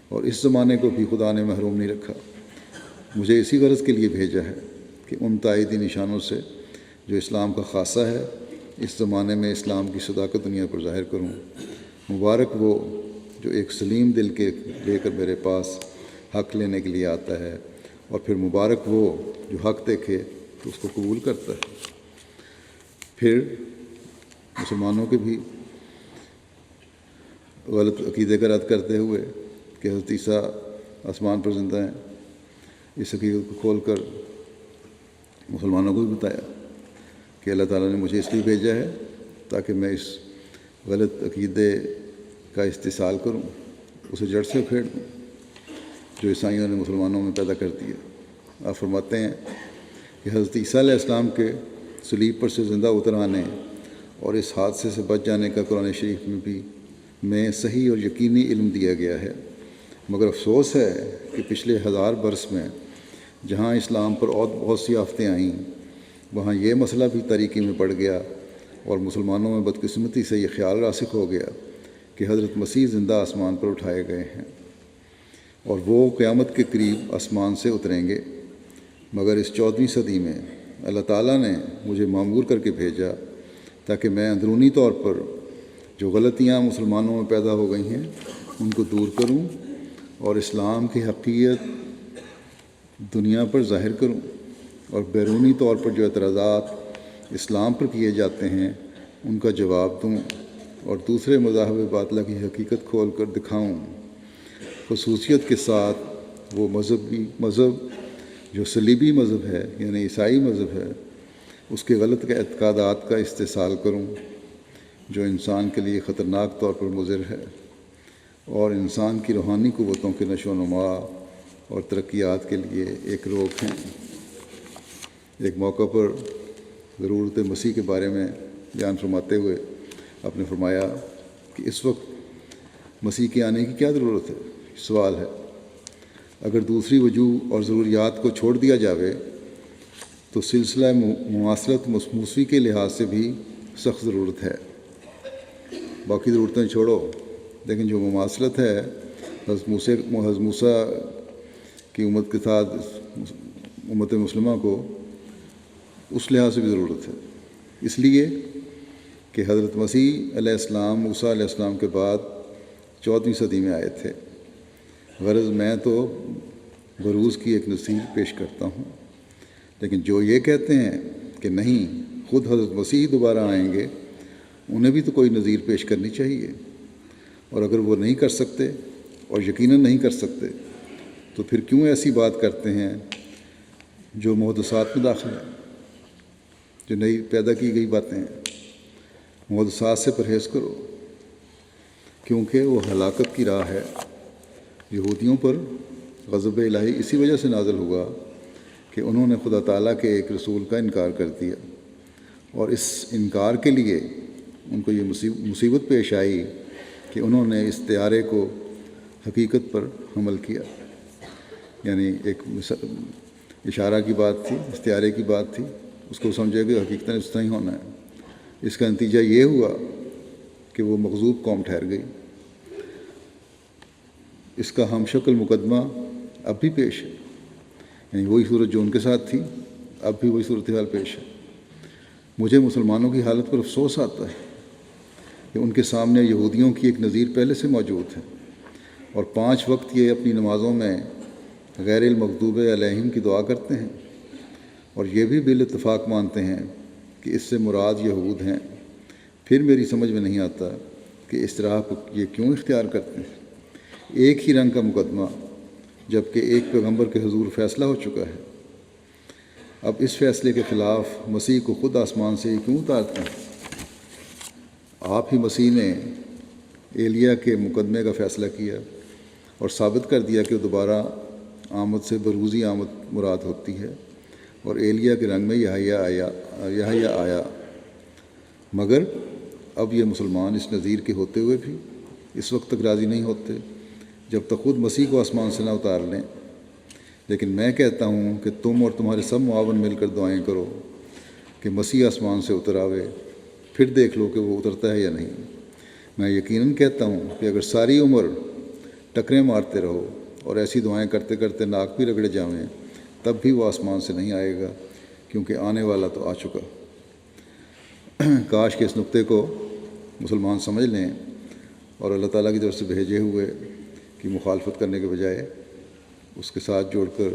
اور اس زمانے کو بھی خدا نے محروم نہیں رکھا۔ مجھے اسی غرض کے لیے بھیجا ہے کہ ان تائیدی نشانوں سے جو اسلام کا خاصہ ہے اس زمانے میں اسلام کی صداقت دنیا پر ظاہر کروں۔ مبارک وہ جو ایک سلیم دل کے لے کر میرے پاس حق لینے کے لیے آتا ہے، اور پھر مبارک وہ جو حق دیکھے تو اس کو قبول کرتا ہے۔ پھر مسلمانوں کے بھی غلط عقیدے کا رد کرتے ہوئے کہ حضرت عیسیٰ آسمان پر زندہ ہیں، اس حقیقت کو کھول کر مسلمانوں کو بھی بتایا کہ اللہ تعالیٰ نے مجھے اس لیے بھیجا ہے تاکہ میں اس غلط عقیدے کا استحصال کروں، اسے جڑ سے اکھیڑ دوں جو عیسائیوں نے مسلمانوں میں پیدا کر دیا۔ آپ فرماتے ہیں کہ حضرت عیسیٰ علیہ السلام کے صلیب پر سے زندہ اتر آنے اور اس حادثے سے بچ جانے کا قرآن شریف میں صحیح اور یقینی علم دیا گیا ہے، مگر افسوس ہے کہ پچھلے 1000 برس میں جہاں اسلام پر اور بہت سی آفتیں آئیں وہاں یہ مسئلہ بھی تاریکی میں پڑ گیا، اور مسلمانوں میں بدقسمتی سے یہ خیال راسخ ہو گیا کہ حضرت مسیح زندہ آسمان پر اٹھائے گئے ہیں اور وہ قیامت کے قریب آسمان سے اتریں گے۔ مگر اس 14ویں صدی میں اللہ تعالیٰ نے مجھے مأمور کر کے بھیجا تاکہ میں اندرونی طور پر جو غلطیاں مسلمانوں میں پیدا ہو گئی ہیں ان کو دور کروں اور اسلام کی حقیقت دنیا پر ظاہر کروں، اور بیرونی طور پر جو اعتراضات اسلام پر کیے جاتے ہیں ان کا جواب دوں، اور دوسرے مذاہب باطلہ کی حقیقت کھول کر دکھاؤں، خصوصیت کے ساتھ وہ مذہب جو صلیبی مذہب ہے یعنی عیسائی مذہب ہے اس کے غلط اعتقادات کا استحصال کروں جو انسان کے لیے خطرناک طور پر مضر ہے اور انسان کی روحانی قوتوں کے نشو و نما اور ترقیات کے لیے ایک روک ہیں۔ ایک موقع پر ضرورت مسیح کے بارے میں بیان فرماتے ہوئے آپ نے فرمایا کہ اس وقت مسیح کے آنے کی کیا ضرورت ہے؟ سوال ہے۔ اگر دوسری وجوہ اور ضروریات کو چھوڑ دیا جاوے تو سلسلہ مواصلت موسیقی کے لحاظ سے بھی سخت ضرورت ہے۔ باقی ضرورتیں چھوڑو، لیکن جو مواصلت ہے حضرت موسیٰ کی امت کے ساتھ امت مسلمہ کو، اس لحاظ سے بھی ضرورت ہے، اس لیے کہ حضرت مسیح علیہ السلام موسیٰ علیہ السلام کے بعد 14ویں صدی میں آئے تھے۔ غرض میں تو بروز کی ایک نصیحت پیش کرتا ہوں، لیکن جو یہ کہتے ہیں کہ نہیں خود حضرت مسیح دوبارہ آئیں گے، انہیں بھی تو کوئی نظیر پیش کرنی چاہیے، اور اگر وہ نہیں کر سکتے اور یقیناً نہیں کر سکتے تو پھر کیوں ایسی بات کرتے ہیں جو محدثات میں داخل ہے، جو نئی پیدا کی گئی باتیں ہیں۔ محدثات سے پرہیز کرو، کیونکہ وہ ہلاکت کی راہ ہے۔ یہودیوں پر غضب الہی اسی وجہ سے نازل ہوا کہ انہوں نے خدا تعالیٰ کے ایک رسول کا انکار کر دیا، اور اس انکار کے لیے ان کو یہ مصیبت پیش آئی کہ انہوں نے اس طیارے کو حقیقت پر حمل کیا۔ یعنی ایک اشارہ کی بات تھی، اس طیارے کی بات تھی، اس کو سمجھے کہ حقیقتاً اس طرح ہی ہونا ہے۔ اس کا نتیجہ یہ ہوا کہ وہ مغضوب قوم ٹھہر گئی۔ اس کا ہم شکل مقدمہ اب بھی پیش ہے، یعنی وہی صورت جو ان کے ساتھ تھی اب بھی وہی صورتحال پیش ہے۔ مجھے مسلمانوں کی حالت پر افسوس آتا ہے کہ ان کے سامنے یہودیوں کی ایک نظیر پہلے سے موجود ہے، اور 5 وقت یہ اپنی نمازوں میں غیر المغضوب علیہم کی دعا کرتے ہیں، اور یہ بھی بالاتفاق مانتے ہیں کہ اس سے مراد یہود ہیں۔ پھر میری سمجھ میں نہیں آتا کہ اس طرح یہ کیوں اختیار کرتے ہیں۔ ایک ہی رنگ کا مقدمہ، جبکہ ایک پیغمبر کے حضور فیصلہ ہو چکا ہے۔ اب اس فیصلے کے خلاف مسیح کو خود آسمان سے کیوں اتارتے ہیں؟ آپ ہی مسیح نے ایلیا کے مقدمے کا فیصلہ کیا اور ثابت کر دیا کہ وہ دوبارہ آمد سے بروزی آمد مراد ہوتی ہے، اور ایلیا کے رنگ میں یحییٰ آیا۔ مگر اب یہ مسلمان اس نظیر کے ہوتے ہوئے بھی اس وقت تک راضی نہیں ہوتے جب تک خود مسیح کو آسمان سے نہ اتار لیں۔ لیکن میں کہتا ہوں کہ تم اور تمہارے سب معاون مل کر دعائیں کرو کہ مسیح آسمان سے اتر آوے، پھر دیکھ لو کہ وہ اترتا ہے یا نہیں۔ میں یقیناً کہتا ہوں کہ اگر ساری عمر ٹکریں مارتے رہو اور ایسی دعائیں کرتے کرتے ناک بھی رگڑے جاویں، تب بھی وہ آسمان سے نہیں آئے گا، کیونکہ آنے والا تو آ چکا۔ کاش کہ اس نقطے کو مسلمان سمجھ لیں اور اللہ تعالیٰ کی طرف سے بھیجے ہوئے کی مخالفت کرنے کے بجائے اس کے ساتھ جوڑ کر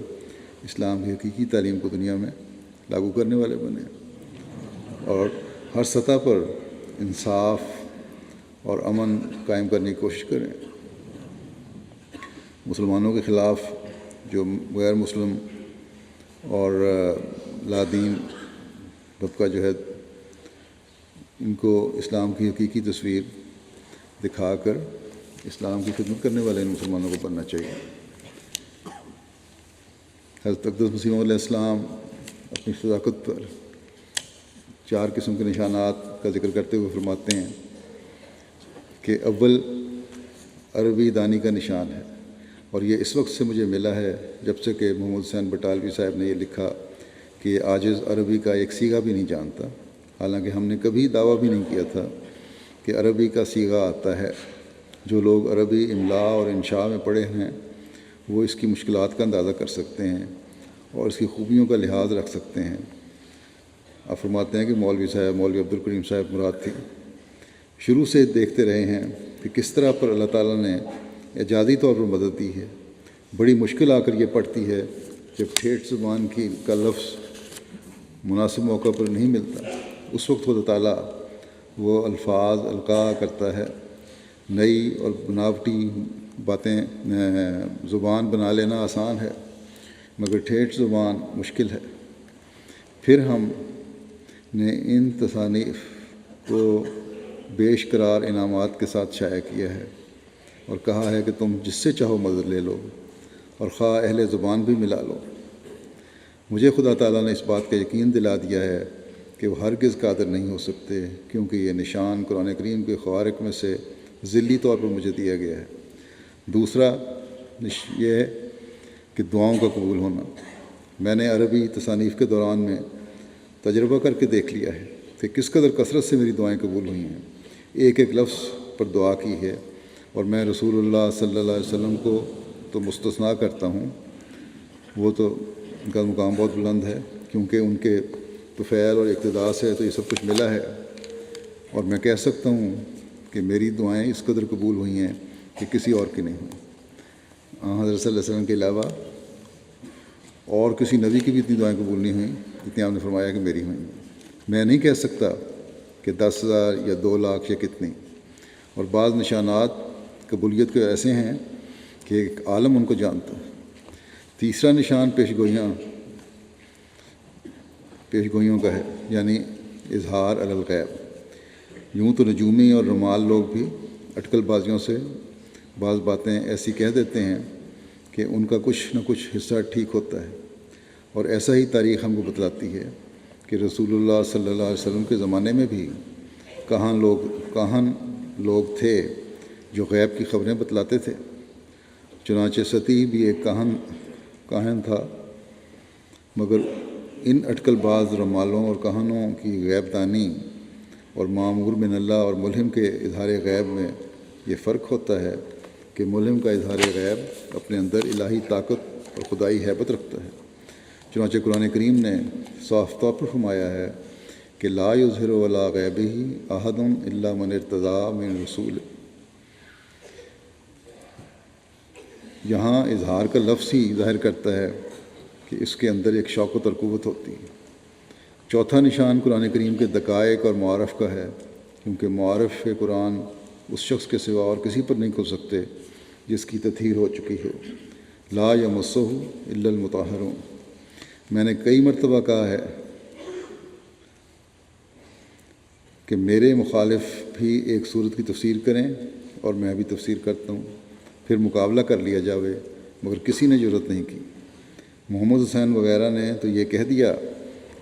اسلام کی حقیقی تعلیم کو دنیا میں لاگو کرنے والے بنیں، اور ہر سطح پر انصاف اور امن قائم کرنے کی کوشش کریں۔ مسلمانوں کے خلاف جو غیر مسلم اور لادین طبقہ جو ہے، ان کو اسلام کی حقیقی تصویر دکھا کر اسلام کی خدمت کرنے والے ان مسلمانوں کو بننا چاہیے۔ حضرت اقدس مسیح علیہ السلام اپنی صداقت پر 4 قسم کے نشانات کا ذکر کرتے ہوئے فرماتے ہیں کہ اول عربی دانی کا نشان ہے، اور یہ اس وقت سے مجھے ملا ہے جب سے کہ محمد حسین بٹالوی صاحب نے یہ لکھا کہ یہ عاجز عربی کا ایک صیغہ بھی نہیں جانتا، حالانکہ ہم نے کبھی دعویٰ بھی نہیں کیا تھا کہ عربی کا صیغہ آتا ہے۔ جو لوگ عربی املا اور انشاء میں پڑھے ہیں وہ اس کی مشکلات کا اندازہ کر سکتے ہیں اور اس کی خوبیوں کا لحاظ رکھ سکتے ہیں۔ آپ فرماتے ہیں کہ مولوی عبدالکریم صاحب مراد تھی۔ شروع سے دیکھتے رہے ہیں کہ کس طرح پر اللہ تعالیٰ نے اعجازی طور پر مدد دی ہے۔ بڑی مشکل آ کر یہ پڑتی ہے جب ٹھیٹھ زبان کا لفظ مناسب موقع پر نہیں ملتا، اس وقت خدا تعالیٰ وہ الفاظ القاء کرتا ہے۔ نئی اور بناوٹی باتیں زبان بنا لینا آسان ہے، مگر ٹھیٹھ زبان مشکل ہے۔ پھر ہم نے ان تصانیف کو بیش قرار انعامات کے ساتھ شائع کیا ہے اور کہا ہے کہ تم جس سے چاہو مدد لے لو اور خواہ اہل زبان بھی ملا لو۔ مجھے خدا تعالیٰ نے اس بات کا یقین دلا دیا ہے کہ وہ ہرگز قادر نہیں ہو سکتے، کیونکہ یہ نشان قرآن کریم کے خوارق میں سے ذیلی طور پر مجھے دیا گیا ہے۔ دوسرا یہ ہے کہ دعاؤں کا قبول ہونا۔ میں نے عربی تصانیف کے دوران میں تجربہ کر کے دیکھ لیا ہے کہ کس قدر کثرت سے میری دعائیں قبول ہوئی ہیں۔ ایک ایک لفظ پر دعا کی ہے، اور میں رسول اللہ صلی اللہ علیہ وسلم کو تو مستثنا کرتا ہوں، وہ تو ان کا مقام بہت بلند ہے، کیونکہ ان کے طفیل اور اقتدار سے تو یہ سب کچھ ملا ہے، اور میں کہہ سکتا ہوں کہ میری دعائیں اس قدر قبول ہوئی ہیں کہ کسی اور کی نہیں ہوئی۔ حضرت صلی اللہ علیہ وسلم کے علاوہ اور کسی نبی کی بھی اتنی دعائیں قبول نہیں ہوئیں جتنی آپ نے فرمایا کہ میری ہوئیں۔ میں نہیں کہہ سکتا کہ 10,000 یا 2 لاکھ یا کتنی، اور بعض نشانات قبولیت کے ایسے ہیں کہ ایک عالم ان کو جانتا ہے۔ تیسرا نشان پیشگوئیوں کا ہے، یعنی اظہار علی الغیب۔ یوں تو نجومی اور رمال لوگ بھی اٹکل بازیوں سے بعض باتیں ایسی کہہ دیتے ہیں کہ ان کا کچھ نہ کچھ حصہ ٹھیک ہوتا ہے، اور ایسا ہی تاریخ ہم کو بتلاتی ہے کہ رسول اللہ صلی اللہ علیہ وسلم کے زمانے میں بھی کاہن لوگ تھے جو غیب کی خبریں بتلاتے تھے۔ چنانچہ ستی بھی ایک کاہن تھا، مگر ان اٹکل باز رمالوں اور کاہنوں کی غیب دانی اور معمور من اللہ اور ملہم کے اظہار غیب میں یہ فرق ہوتا ہے کہ ملہم کا اظہار غیب اپنے اندر الہی طاقت اور خدائی ہیبت رکھتا ہے۔ چنانچہ قرآن کریم نے صاف طور پر فرمایا ہے کہ لا یظہر علی غیبہ احد الا من ارتضی من رسول۔ یہاں اظہار کا لفظ ہی ظاہر کرتا ہے کہ اس کے اندر ایک شوقت اور قوت ہوتی ہے۔ چوتھا نشان قرآن کریم کے دقائق اور معارف کا ہے، کیونکہ معارف قرآن اس شخص کے سوا اور کسی پر نہیں کھل سکتے جس کی تطہیر ہو چکی ہو۔ لا یمسہ الا المطہرون۔ میں نے کئی مرتبہ کہا ہے کہ میرے مخالف بھی ایک صورت کی تفسیر کریں اور میں بھی تفسیر کرتا ہوں، پھر مقابلہ کر لیا جاوے، مگر کسی نے جرأت نہیں کی۔ محمد حسین وغیرہ نے تو یہ کہہ دیا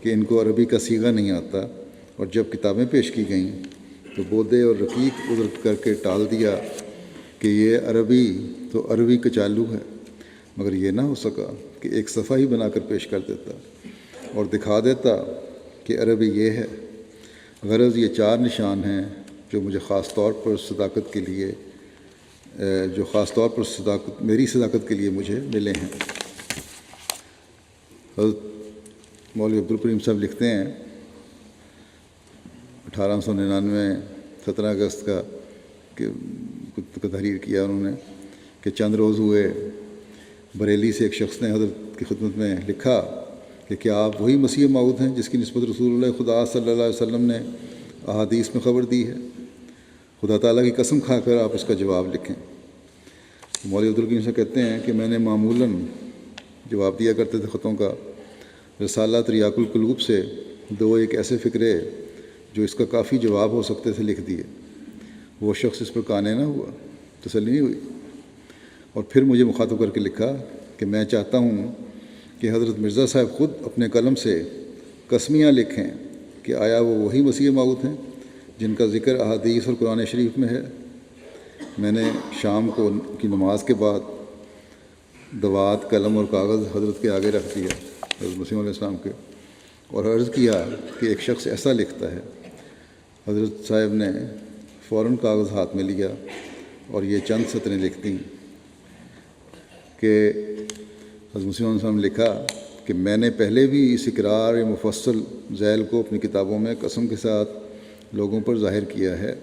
کہ ان کو عربی کا صیغہ نہیں آتا، اور جب کتابیں پیش کی گئیں تو بودے اور رقیق ادھر کر کے ٹال دیا کہ یہ عربی تو عربی کچالو ہے، مگر یہ نہ ہو سکا کہ ایک صفحہ ہی بنا کر پیش کر دیتا اور دکھا دیتا کہ عربی یہ ہے۔ غرض یہ 4 نشان ہیں جو مجھے خاص طور پر صداقت کے لیے میری صداقت کے لیے مجھے ملے ہیں۔ حضرت مولوی عبدالکریم صاحب لکھتے ہیں 1899 17 اگست کا تحریر کیا انہوں نے کہ چند روز ہوئے بریلی سے ایک شخص نے حضرت کی خدمت میں لکھا کہ کیا آپ وہی مسیح موعود ہیں جس کی نسبت رسول اللہ خدا صلی اللہ علیہ وسلم نے احادیث میں خبر دی ہے؟ خدا تعالیٰ کی قسم کھا کر آپ اس کا جواب لکھیں۔ مولوی عبدالکریم سے کہتے ہیں کہ میں نے معمولاً جواب دیا کرتے تھے خطوں کا، رسالہ تریاق القلوب سے 2 ایک ایسے فقرے جو اس کا کافی جواب ہو سکتے تھے لکھ دیے۔ وہ شخص اس پر قانع نہ ہوا، تسلی نہیں ہوئی، اور پھر مجھے مخاطب کر کے لکھا کہ میں چاہتا ہوں کہ حضرت مرزا صاحب خود اپنے قلم سے قسمیاں لکھیں کہ آیا وہ وہی مسیح موعود ہیں جن کا ذکر احادیث اور قرآن شریف میں ہے۔ میں نے شام کی نماز کے بعد دوات، قلم اور کاغذ حضرت کے آگے رکھ دیا، حضرت مسیح علیہ السلام کے، اور عرض کیا کہ ایک شخص ایسا لکھتا ہے۔ حضرت صاحب نے فوراً کاغذ ہاتھ میں لیا اور یہ چند سطریں لکھ دیں کہ حضرت مسیح علیہ السلام نے لکھا کہ میں نے پہلے بھی اس اقرار مفصل ذیل کو اپنی کتابوں میں قسم کے ساتھ لوگوں پر ظاہر کیا ہے،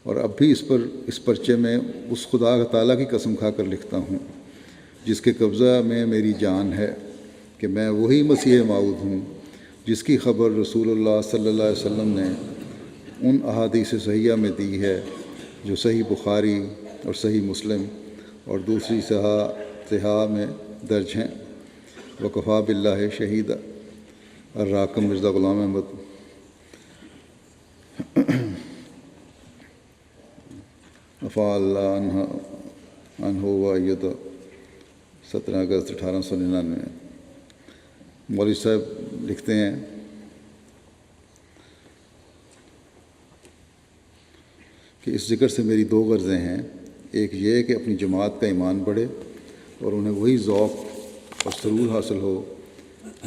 اور اب بھی اس پرچے میں اس خدا تعالیٰ کی قسم کھا کر لکھتا ہوں جس کے قبضہ میں میری جان ہے کہ میں وہی مسیح موعود ہوں جس کی خبر رسول اللہ صلی اللہ علیہ وسلم نے ان احادیث صحیحہ میں دی ہے جو صحیح بخاری اور صحیح مسلم اور دوسری صحاح میں درج ہیں۔ وکفا باللہ شہیدہ۔ الراکم مرزا غلام احمد افا اللہ عنہ ویت 17 اگست 1899۔ مولوی صاحب لکھتے ہیں کہ اس ذکر سے میری 2 غرضیں ہیں۔ ایک یہ کہ اپنی جماعت کا ایمان بڑھے اور انہیں وہی ذوق اور سرور حاصل ہو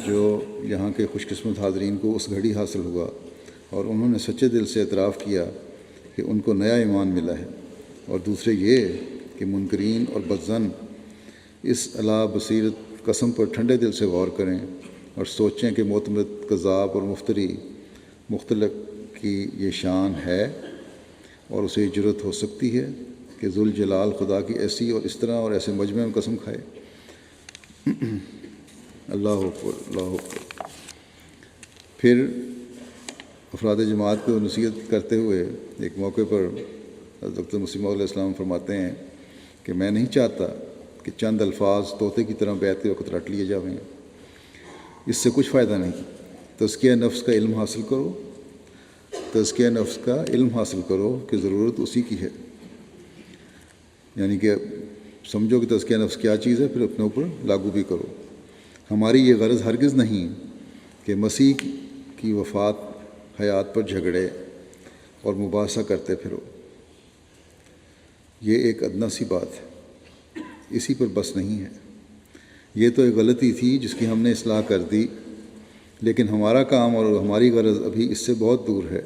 جو یہاں کے خوش قسمت حاضرین کو اس گھڑی حاصل ہوا، اور انہوں نے سچے دل سے اعتراف کیا کہ ان کو نیا ایمان ملا ہے۔ اور دوسرے یہ کہ منکرین اور بدظن اس علا بصیرت قسم پر ٹھنڈے دل سے غور کریں اور سوچیں کہ معتمد، کذاب اور مفتری مختلق کی یہ شان ہے اور اسے جرأت ہو سکتی ہے کہ ذوالجلال خدا کی ایسی اور اس طرح اور ایسے مجمع میں قسم کھائے۔ اللہ اکبر، اللہ اکبر۔ پھر افراد جماعت کو نصیحت کرتے ہوئے ایک موقع پر حضرت مسیح موعود علیہ السلام فرماتے ہیں کہ میں نہیں چاہتا کہ چند الفاظ طوطے کی طرح بیعت کے وقت رٹ لیے جاویں، اس سے کچھ فائدہ نہیں۔ تزکیہ نفس کا علم حاصل کرو، تزکیہ نفس کا علم حاصل کرو کہ ضرورت اسی کی ہے، یعنی کہ سمجھو کہ تزکیہ نفس کیا چیز ہے، پھر اپنے اوپر لاگو بھی کرو۔ ہماری یہ غرض ہرگز نہیں کہ مسیح کی وفات حیات پر جھگڑے اور مباحثہ کرتے پھرو، یہ ایک ادنیٰ سی بات ہے، اسی پر بس نہیں ہے۔ یہ تو ایک غلطی تھی جس کی ہم نے اصلاح کر دی، لیکن ہمارا کام اور ہماری غرض ابھی اس سے بہت دور ہے،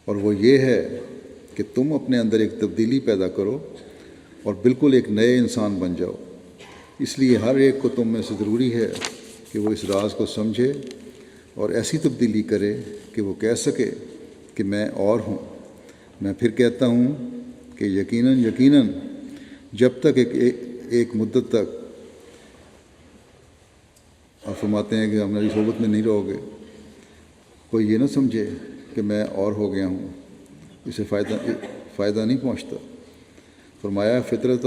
اور وہ یہ ہے کہ تم اپنے اندر ایک تبدیلی پیدا کرو اور بالکل ایک نئے انسان بن جاؤ۔ اس لیے ہر ایک کو تم میں سے ضروری ہے کہ وہ اس راز کو سمجھے اور ایسی تبدیلی کرے کہ وہ کہہ سکے کہ میں اور ہوں۔ میں پھر کہتا ہوں کہ یقیناً جب تک ایک مدت تک آپ فرماتے ہیں کہ ہماری صحبت میں نہیں رہو گے، کوئی یہ نہ سمجھے کہ میں اور ہو گیا ہوں، اسے فائدہ نہیں پہنچتا۔ فرمایا فطرت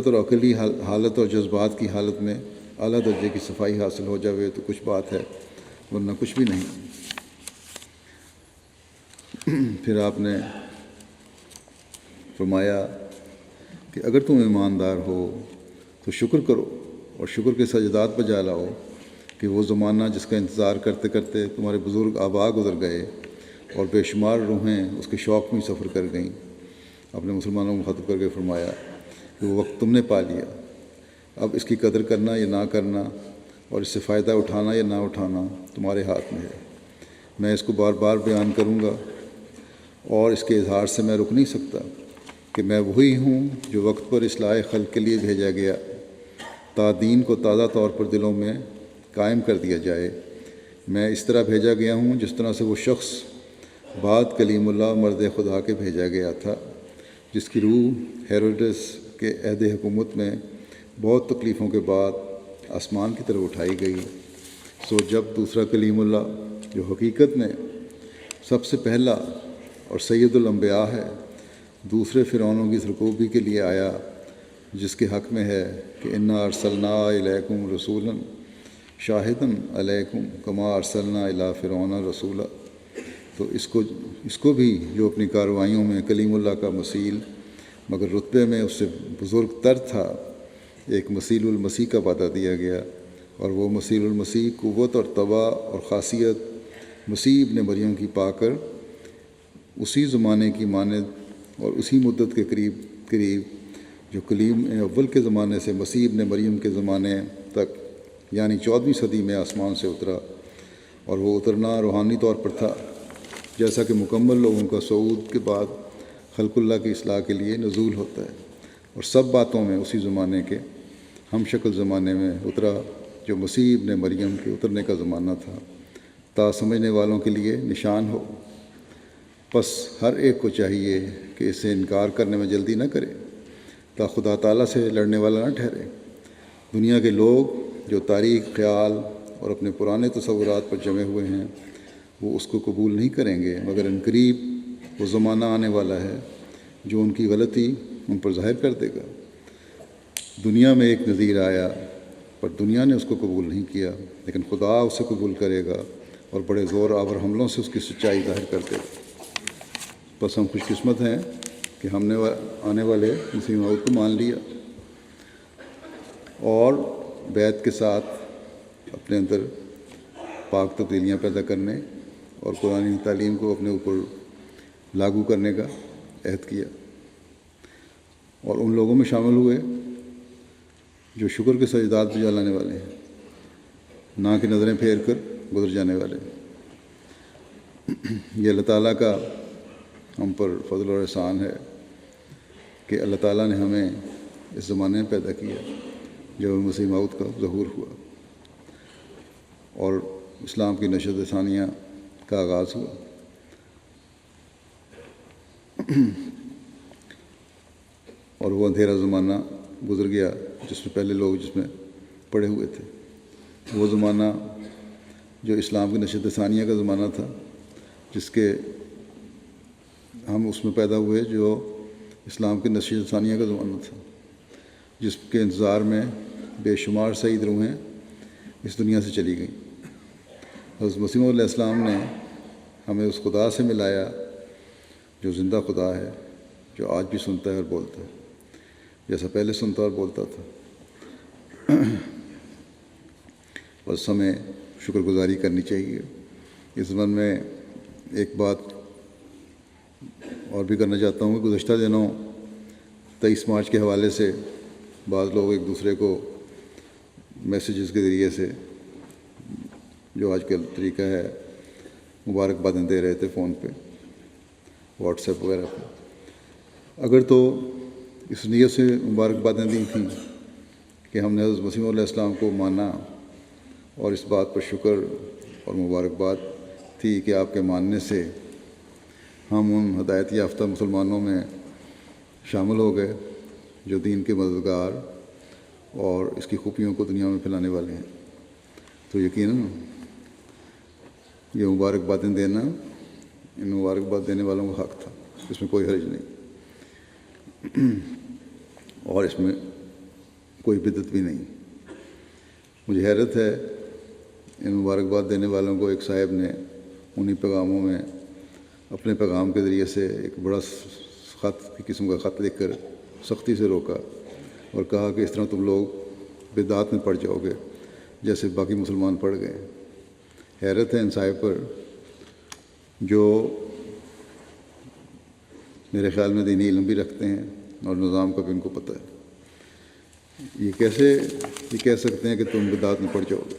اور عقلی حالت اور جذبات کی حالت میں اعلیٰ درجے کی صفائی حاصل ہو جاوے تو کچھ بات ہے، ورنہ کچھ بھی نہیں۔ پھر آپ نے فرمایا کہ اگر تم ایماندار ہو تو شکر کرو اور شکر کے سجدات بجا لاؤ کہ وہ زمانہ جس کا انتظار کرتے کرتے تمہارے بزرگ آبا گزر گئے اور بے شمار روحیں اس کے شوق میں سفر کر گئیں۔ آپ نے مسلمانوں کو مخاطب کر کے فرمایا کہ وہ وقت تم نے پا لیا، اب اس کی قدر کرنا یا نہ کرنا اور اس سے فائدہ اٹھانا یا نہ اٹھانا تمہارے ہاتھ میں ہے۔ میں اس کو بار بار بیان کروں گا اور اس کے اظہار سے میں رک نہیں سکتا کہ میں وہی ہوں جو وقت پر اصلاح خلق کے لیے بھیجا گیا تا دین کو تازہ طور پر دلوں میں قائم کر دیا جائے۔ میں اس طرح بھیجا گیا ہوں جس طرح سے وہ شخص بعد کلیم اللہ مرد خدا کے بھیجا گیا تھا، جس کی روح ہیروڈس کے عہد حکومت میں بہت تکلیفوں کے بعد آسمان کی طرف اٹھائی گئی۔ سو جب دوسرا کلیم اللہ جو حقیقت میں سب سے پہلا اور سید الانبیاء ہے، دوسرے فرعونوں کی سرکوبی کے لیے آیا، جس کے حق میں ہے کہ انا ارسلنا الیکم رسولا شاہدا علیکم کما ارسلنا الی فرعون رسولا، تو اس کو بھی جو اپنی کارروائیوں میں کلیم اللہ کا مثیل مگر رتبے میں اس سے بزرگ تر تھا، ایک مثیل المسیح کا وعدہ دیا گیا، اور وہ مثیل المسیح قوت اور طبع اور خاصیت مسیح ابن مریم کی پا کر اسی زمانے کی مانند اور اسی مدت کے قریب جو کلیم اول کے زمانے سے مسیح ابن مریم کے زمانے تک یعنی 14ویں صدی میں آسمان سے اترا، اور وہ اترنا روحانی طور پر تھا، جیسا کہ مکمل لوگوں کا صعود کے بعد خلق اللہ کی اصلاح کے لیے نزول ہوتا ہے، اور سب باتوں میں اسی زمانے کے ہم شکل زمانے میں اترا جو مسیح ابن مریم کے اترنے کا زمانہ تھا، تا سمجھنے والوں کے لیے نشان ہو۔ پس ہر ایک کو چاہیے کہ اسے انکار کرنے میں جلدی نہ کرے، تا خدا تعالیٰ سے لڑنے والا نہ ٹھہرے۔ دنیا کے لوگ جو تاریخ، خیال اور اپنے پرانے تصورات پر جمے ہوئے ہیں، وہ اس کو قبول نہیں کریں گے، مگر عنقریب وہ زمانہ آنے والا ہے جو ان کی غلطی ان پر ظاہر کر دے گا۔ دنیا میں ایک نذیر آیا، پر دنیا نے اس کو قبول نہیں کیا، لیکن خدا اسے قبول کرے گا اور بڑے زور آور حملوں سے اس کی سچائی ظاہر کر دے گا۔ بس ہم خوش قسمت ہیں کہ ہم نے آنے والے مسیح موعود کو مان لیا اور بیعت کے ساتھ اپنے اندر پاک تبدیلیاں پیدا کرنے اور قرآن تعلیم کو اپنے اوپر لاگو کرنے کا عہد کیا، اور ان لوگوں میں شامل ہوئے جو شکر کے سجدات پہ جلانے والے ہیں، نہ کہ نظریں پھیر کر گزر جانے والے۔ یہ اللہ تعالیٰ کا ہم پر فضل اور احسان ہے کہ اللہ تعالیٰ نے ہمیں اس زمانے میں پیدا کیا جب مسیح موعود کا ظہور ہوا اور اسلام کی نشر ثانیہ کا آغاز ہوا۔ اور وہ اندھیرا زمانہ گزر گیا جس میں پہلے لوگ جس میں پڑے ہوئے تھے، وہ زمانہ جو اسلام کی نشر ثانیہ کا زمانہ تھا، جس کے ہم اس میں پیدا ہوئے، جو اسلام کی نشر ثانیہ کا زمانہ تھا، جس کے انتظار میں بے شمار سعید روحیں اس دنیا سے چلی گئیں۔ حضرت مسیح علیہ السلام نے ہمیں اس خدا سے ملایا جو زندہ خدا ہے، جو آج بھی سنتا ہے اور بولتا ہے جیسا پہلے سنتا اور بولتا تھا۔ بس ہمیں شکر گزاری کرنی چاہیے۔ اس زمانے میں ایک بات اور بھی کرنا چاہتا ہوں کہ گزشتہ دنوں 23 مارچ کے حوالے سے بعض لوگ ایک دوسرے کو میسیجز کے ذریعے سے، جو آج کل طریقہ ہے، مبارکبادیں دے رہے تھے فون پہ، واٹس ایپ وغیرہ پہ۔ اگر تو اس نیت سے مبارکبادیں دی تھیں کہ ہم نے حضرت مسیح علیہ السلام کو مانا، اور اس بات پر شکر اور مبارکباد تھی کہ آپ کے ماننے سے ہم ان ہدایت یافتہ مسلمانوں میں شامل ہو گئے جو دین کے مددگار اور اس کی خوبیوں کو دنیا میں پھیلانے والے ہیں، تو یقیناً یہ مبارکبادیں دینا ان مبارکباد دینے والوں کا حق تھا، اس میں کوئی حرج نہیں اور اس میں کوئی بدعت بھی نہیں۔ مجھے حیرت ہے، ان مبارکباد دینے والوں کو ایک صاحب نے انہی پیغاموں میں اپنے پیغام کے ذریعے سے ایک بڑا خط کی قسم کا خط لکھ کر سختی سے روکا اور کہا کہ اس طرح تم لوگ بدعات میں پڑ جاؤ گے جیسے باقی مسلمان پڑ گئے۔ حیرت ہے ان صاحب پر جو میرے خیال میں دینی علم بھی رکھتے ہیں اور نظام کا بھی ان کو پتہ ہے۔ یہ کیسے یہ کہہ سکتے ہیں کہ تم بدعات میں پڑ جاؤ گے؟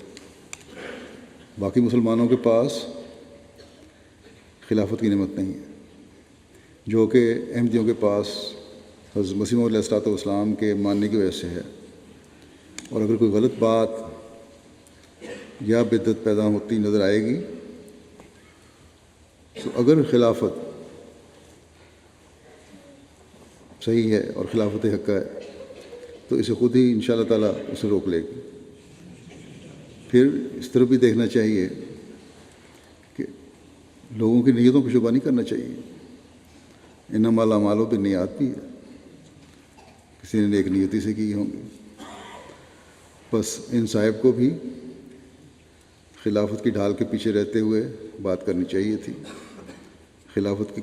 باقی مسلمانوں کے پاس خلافت کی نعمت نہیں ہے، جو کہ احمدیوں کے پاس حضرت مسیح علیہ السلام کے ماننے کی وجہ سے ہے۔ اور اگر کوئی غلط بات یا بدعت پیدا ہوتی نظر آئے گی تو اگر خلافت صحیح ہے اور خلافت حق ہے تو اسے خود ہی ان شاء اللہ تعالیٰ اسے روک لے گی۔ پھر اس طرح بھی دیکھنا چاہیے کہ لوگوں کی نیتوں پہ شبہ نہیں کرنا چاہیے۔ انما الاعمال بالنیات بھی ہے، کسی نے نیک نیتی سے کی ہوں گی۔ بس ان صاحب کو بھی خلافت کی ڈھال کے پیچھے رہتے ہوئے بات کرنی چاہیے تھی۔ خلافت کے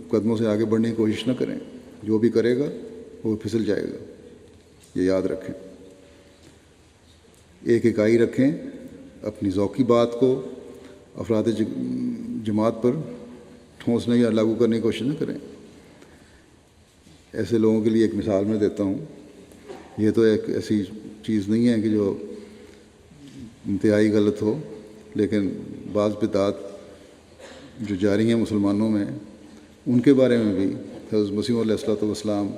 قدموں سے آگے بڑھنے کی کوشش نہ کریں، جو بھی کرے گا وہ پھسل جائے گا، یہ یاد رکھیں۔ ایک اکائی رکھیں، اپنی ذوقی بات کو افراد جماعت پر ٹھونسنے یا لاگو کرنے کی کوشش نہ کریں۔ ایسے لوگوں کے لیے ایک مثال میں دیتا ہوں۔ یہ تو ایک ایسی چیز نہیں ہے کہ جو انتہائی غلط ہو، لیکن بعض بدعات جو جاری ہیں مسلمانوں میں، ان کے بارے میں بھی حضرت مسیح علیہ السلام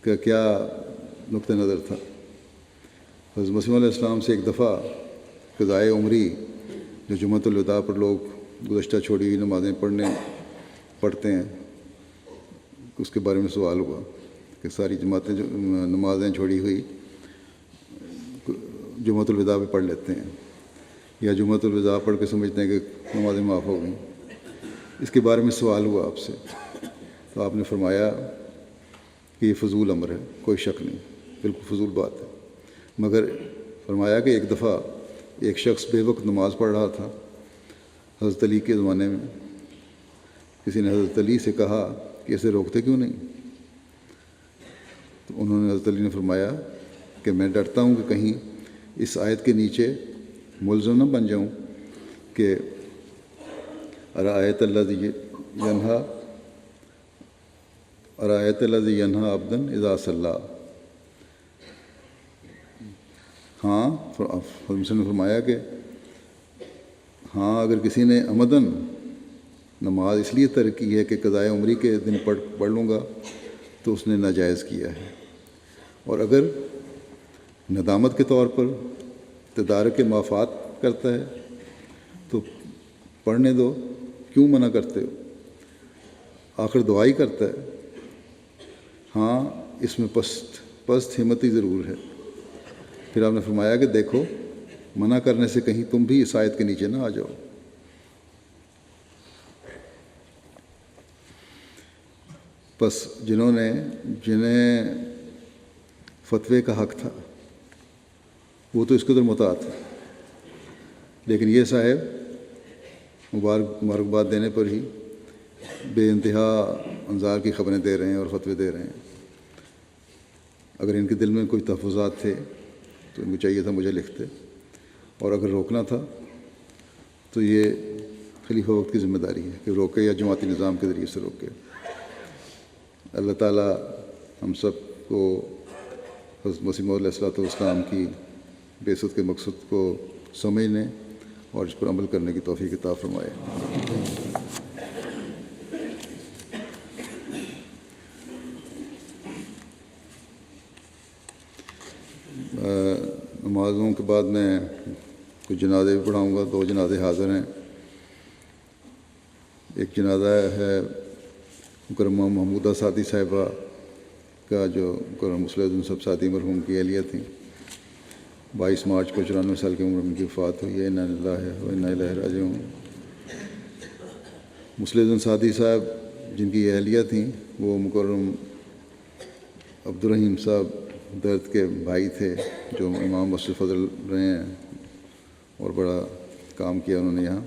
کا کیا نقطہ نظر تھا۔ حضرت مسیح علیہ السلام سے ایک دفعہ قضائے عمری جو جمعۃ الوداع پر لوگ گزشتہ چھوڑی ہوئی نمازیں پڑھتے ہیں، اس کے بارے میں سوال ہوا کہ ساری جماعتیں جو نمازیں چھوڑی ہوئی جمعۃ الوداع پہ پڑھ لیتے ہیں، یا جمعۃ الوداع پڑھ کے سمجھتے ہیں کہ نمازیں معاف ہو گئیں۔ اس کے بارے میں سوال ہوا آپ سے، تو آپ نے فرمایا کہ یہ فضول امر ہے، کوئی شک نہیں، بالکل فضول بات ہے۔ مگر فرمایا کہ ایک دفعہ ایک شخص بے وقت نماز پڑھ رہا تھا حضرت علی کے زمانے میں، کسی نے حضرت علی سے کہا کہ اسے روکتے کیوں نہیں؟ تو انہوں نے حضرت علی نے فرمایا کہ میں ڈرتا ہوں کہ کہیں اس آیت کے نیچے ملزم نہ بن جاؤں کہ ارایت الذی ینہا عبدا اذا صلی۔ ہاں، حضرت مسلم نے فرمایا کہ ہاں، اگر کسی نے عمداً نماز اس لیے ترک کی ہے کہ قضائے عمری کے دن پڑھ لوں گا تو اس نے ناجائز کیا ہے، اور اگر ندامت کے طور پر تدارک کے مفاد کرتا ہے تو پڑھنے دو، کیوں منع کرتے ہو؟ آخر دعائی کرتا ہے۔ ہاں، اس میں پست ہمتی ضرور ہے۔ پھر آپ نے فرمایا کہ دیکھو، منع کرنے سے کہیں تم بھی اس آیت کے نیچے نہ آ جاؤ۔ بس جنہیں فتوے کا حق تھا وہ تو اس قدر مطاعت تھا، لیکن یہ صاحب مبارکباد دینے پر ہی بے انتہا انظار کی خبریں دے رہے ہیں اور فتوے دے رہے ہیں۔ اگر ان کے دل میں کوئی تحفظات تھے تو ان کو چاہیے تھا مجھے لکھتے، اور اگر روکنا تھا تو یہ خلیفہ وقت کی ذمہ داری ہے کہ روکے، یا جماعتی نظام کے ذریعے سے روکے۔ اللہ تعالیٰ ہم سب کو حضرت مسیح موعود علیہ الصلوۃ والسلام کی بعثت کے مقصد کو سمجھنے اور اس پر عمل کرنے کی توفیق عطا فرمائے۔ نمازوں کے بعد میں کچھ جنازے بھی پڑھاؤں گا۔ 2 جنازے حاضر ہیں۔ ایک جنازہ ہے مکرمہ محمودہ سعدی صاحبہ کا، جو مکرم مصلح الدین صاحب سعدی مرحوم کی اہلیہ تھیں۔ 22 مارچ کو 94 سال کی عمر میں ان کی وفات ہوئی ہے۔ انا للہ و انا الیہ راجعون۔ مصلح الدین سعدی صاحب جن کی اہلیہ تھیں وہ مکرم عبدالرحیم صاحب درد کے بھائی تھے، جو امام مسجد فضل رہے ہیں اور بڑا کام کیا انہوں نے یہاں۔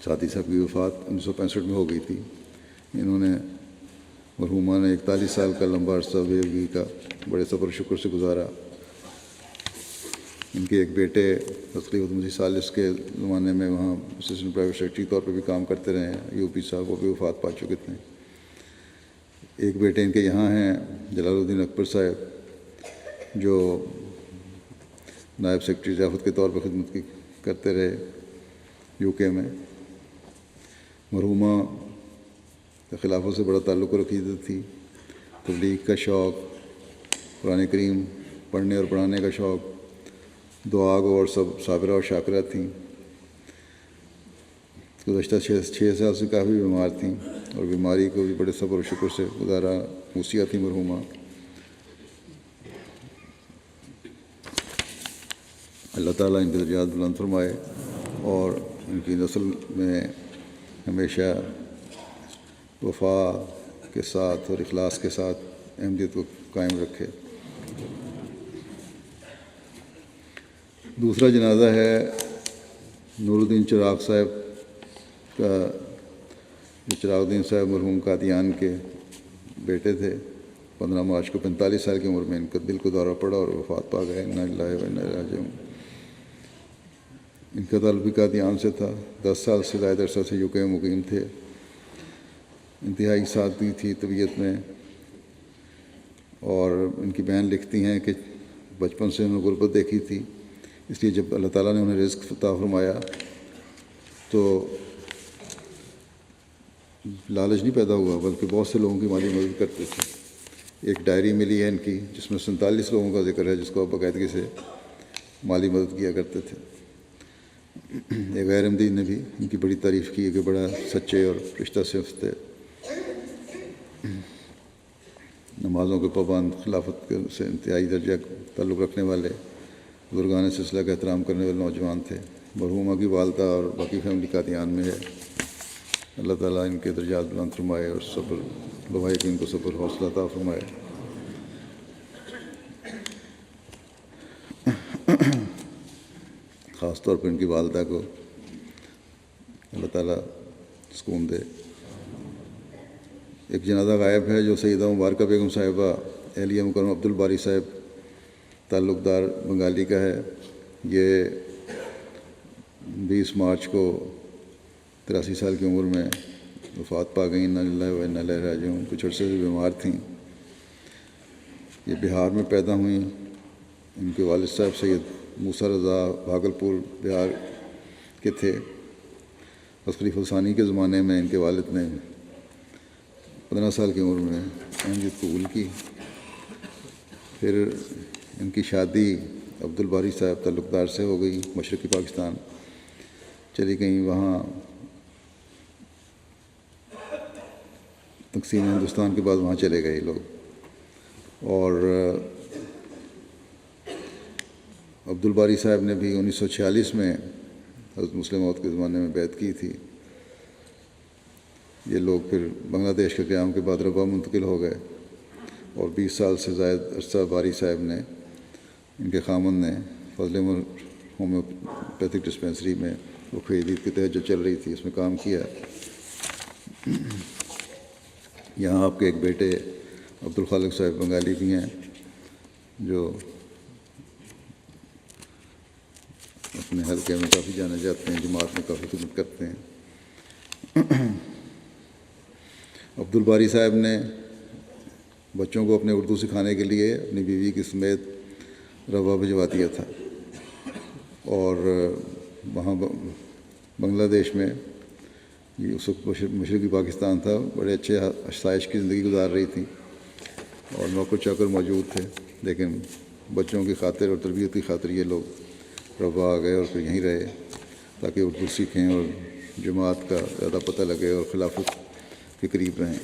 سعدی صاحب کی وفات 1965 میں ہو گئی تھی۔ انہوں نے مرحومہ نے 41 سال کا لمبا عرصہ بیوگی کا بڑے صبر و شکر سے گزارا۔ ان کے ایک بیٹے خلیفۃ مسیح ثالث کے زمانے میں وہاں اسسٹنٹ پرائیویٹ سیکرٹری طور پہ بھی کام کرتے رہے ہیں، یوپی صاحب، وہ بھی وفات پا چکے تھے۔ ایک بیٹے ان کے یہاں ہیں جلال الدین اکبر صاحب، جو نائب سیکرٹری ضیافت کے طور پر خدمت کرتے رہے یو کے میں۔ مرحومہ کا خلافت سے بڑا تعلق اور عقیدت تھی، تبلیغ کا شوق، قرآن کریم پڑھنے اور پڑھانے کا شوق، دعا گو اور سب صابرہ اور شاکرہ تھیں۔ گزشتہ 6 سال سے کافی بیمار تھیں اور بیماری کو بھی بڑے صبر و شکر سے گزارا۔ موسیہ تھی مرحومہ۔ اللہ تعالیٰ ان کے درجات بلند فرمائے اور ان کی نسل میں ہمیشہ وفا کے ساتھ اور اخلاص کے ساتھ احمدیت کو قائم رکھے۔ دوسرا جنازہ ہے نور الدین چراغ صاحب کا۔ چراغ الدین صاحب مرحوم قادیان کے بیٹے تھے۔ 15 مارچ کو 45 سال کی عمر میں ان کا دل کو دورہ پڑا اور وفات پا گئے۔ انا للہ و انا الیہ راجعون۔ ان کا تعلق بھی قادیان سے تھا۔ 10 سال سے زائد عرصہ سے یو کے میں مقیم تھے۔ انتہائی سادگی تھی طبیعت میں، اور ان کی بہن لکھتی ہیں کہ بچپن سے انہوں نے غربت دیکھی تھی، اس لیے جب اللہ تعالیٰ نے انہیں رزق عطا فرمایا تو لالچ نہیں پیدا ہوا، بلکہ بہت سے لوگوں کی مالی مدد کرتے تھے۔ ایک ڈائری ملی ہے ان کی جس میں 47 لوگوں کا ذکر ہے جس کو باقاعدگی سے مالی مدد کیا کرتے تھے۔ ایک غیر احمدی نے بھی ان کی بڑی تعریف کی ہے کہ بڑا سچے اور رشتہ صفت تھے، نمازوں کے پابند، خلافت سے انتہائی درجہ تعلق رکھنے والے، بزرگان سلسلہ کا احترام کرنے والے نوجوان تھے۔ مرحومہ کی والدہ اور باقی فیملی قادیان میں ہے۔ اللہ تعالیٰ ان کے درجات بلند فرمائے اور صبر لوحائقین کو صبر حوصلہ عطا فرمائے۔ خاص طور پر ان کی والدہ کو اللہ تعالیٰ سکون دے۔ ایک جنازہ غائب ہے جو سیدہ مبارکہ بیگم صاحبہ اہلیہ مکرمہ عبدالباری صاحب تعلقدار بنگالی کا ہے۔ یہ 20 مارچ کو 83 سال کی عمر میں وفات پا گئیں، انا للہ و انا الیہ راجعون۔ کچھ عرصے سے بیمار تھیں۔ یہ بہار میں پیدا ہوئیں۔ ان کے والد صاحب سید موسیٰ رضا بھاگلپور بہار کے تھے۔ خلیفہ ثانی کے زمانے میں ان کے والد نے 15 سال کی عمر میں احمدیت قبول کی۔ پھر ان کی شادی عبدالباری صاحب تعلقدار سے ہو گئی، مشرقی پاکستان چلی گئیں۔ وہاں تقسیم ہندوستان کے بعد وہاں چلے گئے لوگ۔ اور عبدالباری صاحب نے بھی 1946 میں حضرت مسلم موعود کے زمانے میں بیعت کی تھی۔ یہ لوگ پھر بنگلہ دیش کے قیام کے بعد ربوہ منتقل ہو گئے، اور 20 سال سے زائد عرصہ باری صاحب نے، ان کے خامن نے، فضل عمر ہومیوپیتھک ڈسپینسری میں وہ عید کے تحت جو چل رہی تھی اس میں کام کیا۔ یہاں آپ کے ایک بیٹے عبدالخالق صاحب بنگالی بھی ہیں جو اپنے حلقے میں کافی جانے جاتے ہیں، جماعت میں کافی خدمت کرتے ہیں۔ عبدالباری صاحب نے بچوں کو اپنے اردو سکھانے کے لیے اپنی بیوی کی سمیت ربوہ بھجوا دیا تھا، اور وہاں بنگلہ دیش میں یہ اس وقت مشرقی پاکستان تھا، بڑے اچھے آسائش کی زندگی گزار رہی تھیں اور نوکر چاکر موجود تھے، لیکن بچوں کی خاطر اور تربیت کی خاطر یہ لوگ ربوہ آ گئے اور پھر یہیں رہے تاکہ اردو سیکھیں اور جماعت کا زیادہ پتہ لگے اور خلافت کے قریب رہیں۔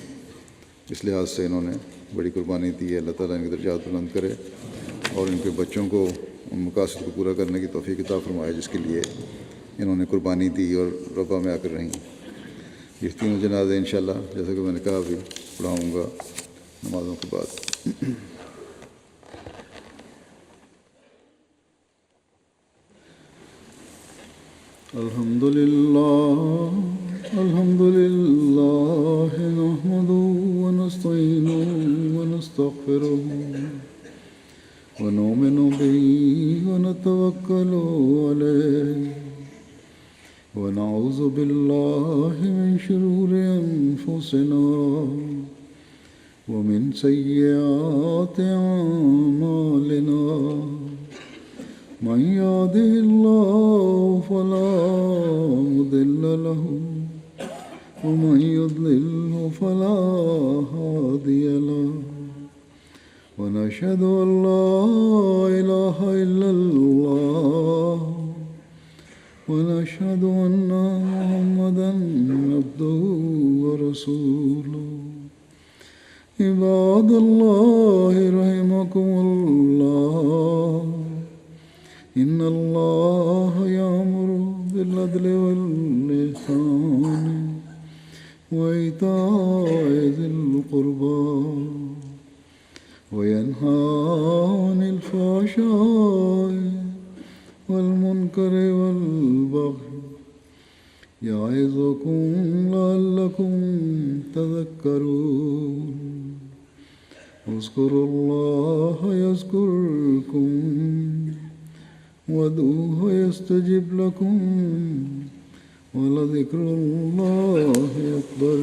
اس لحاظ سے انہوں نے بڑی قربانی دی ہے۔ اللہ تعالیٰ ان کے درجات بلند کرے اور ان کے بچوں کو ان مقاصد کو پورا کرنے کی توفیق عطا فرمائے جس کے لیے انہوں نے قربانی دی اور ربوہ میں آ کر رہیں۔ یہ تینوں جنازے انشاءاللہ جیسا کہ میں نے کہا ابھی پڑھاؤں گا نمازوں کے بعد۔ الحمد للہ نحمده ونستعینه ونستغفره ونؤمن به ونتوکل علیہ ونعوذ باللہ من شرور انفسنا ومن سیئات اعمالنا من يهده الله فلا مضل له ومن يضلل فلا هادي له ونشهد أن لا إله إلا الله ونشهد أن محمدا عبده ورسوله عباد الله رحمكم الله إن الله يأمر بالعدل والإحسان وإيتاء ذي القربى وينهى عن الفحشاء والمنكر والبغي يعظكم لعلكم تذكرون اذكروا الله يذكركم وادعوه يستجب لكم ولذكر الله أكبر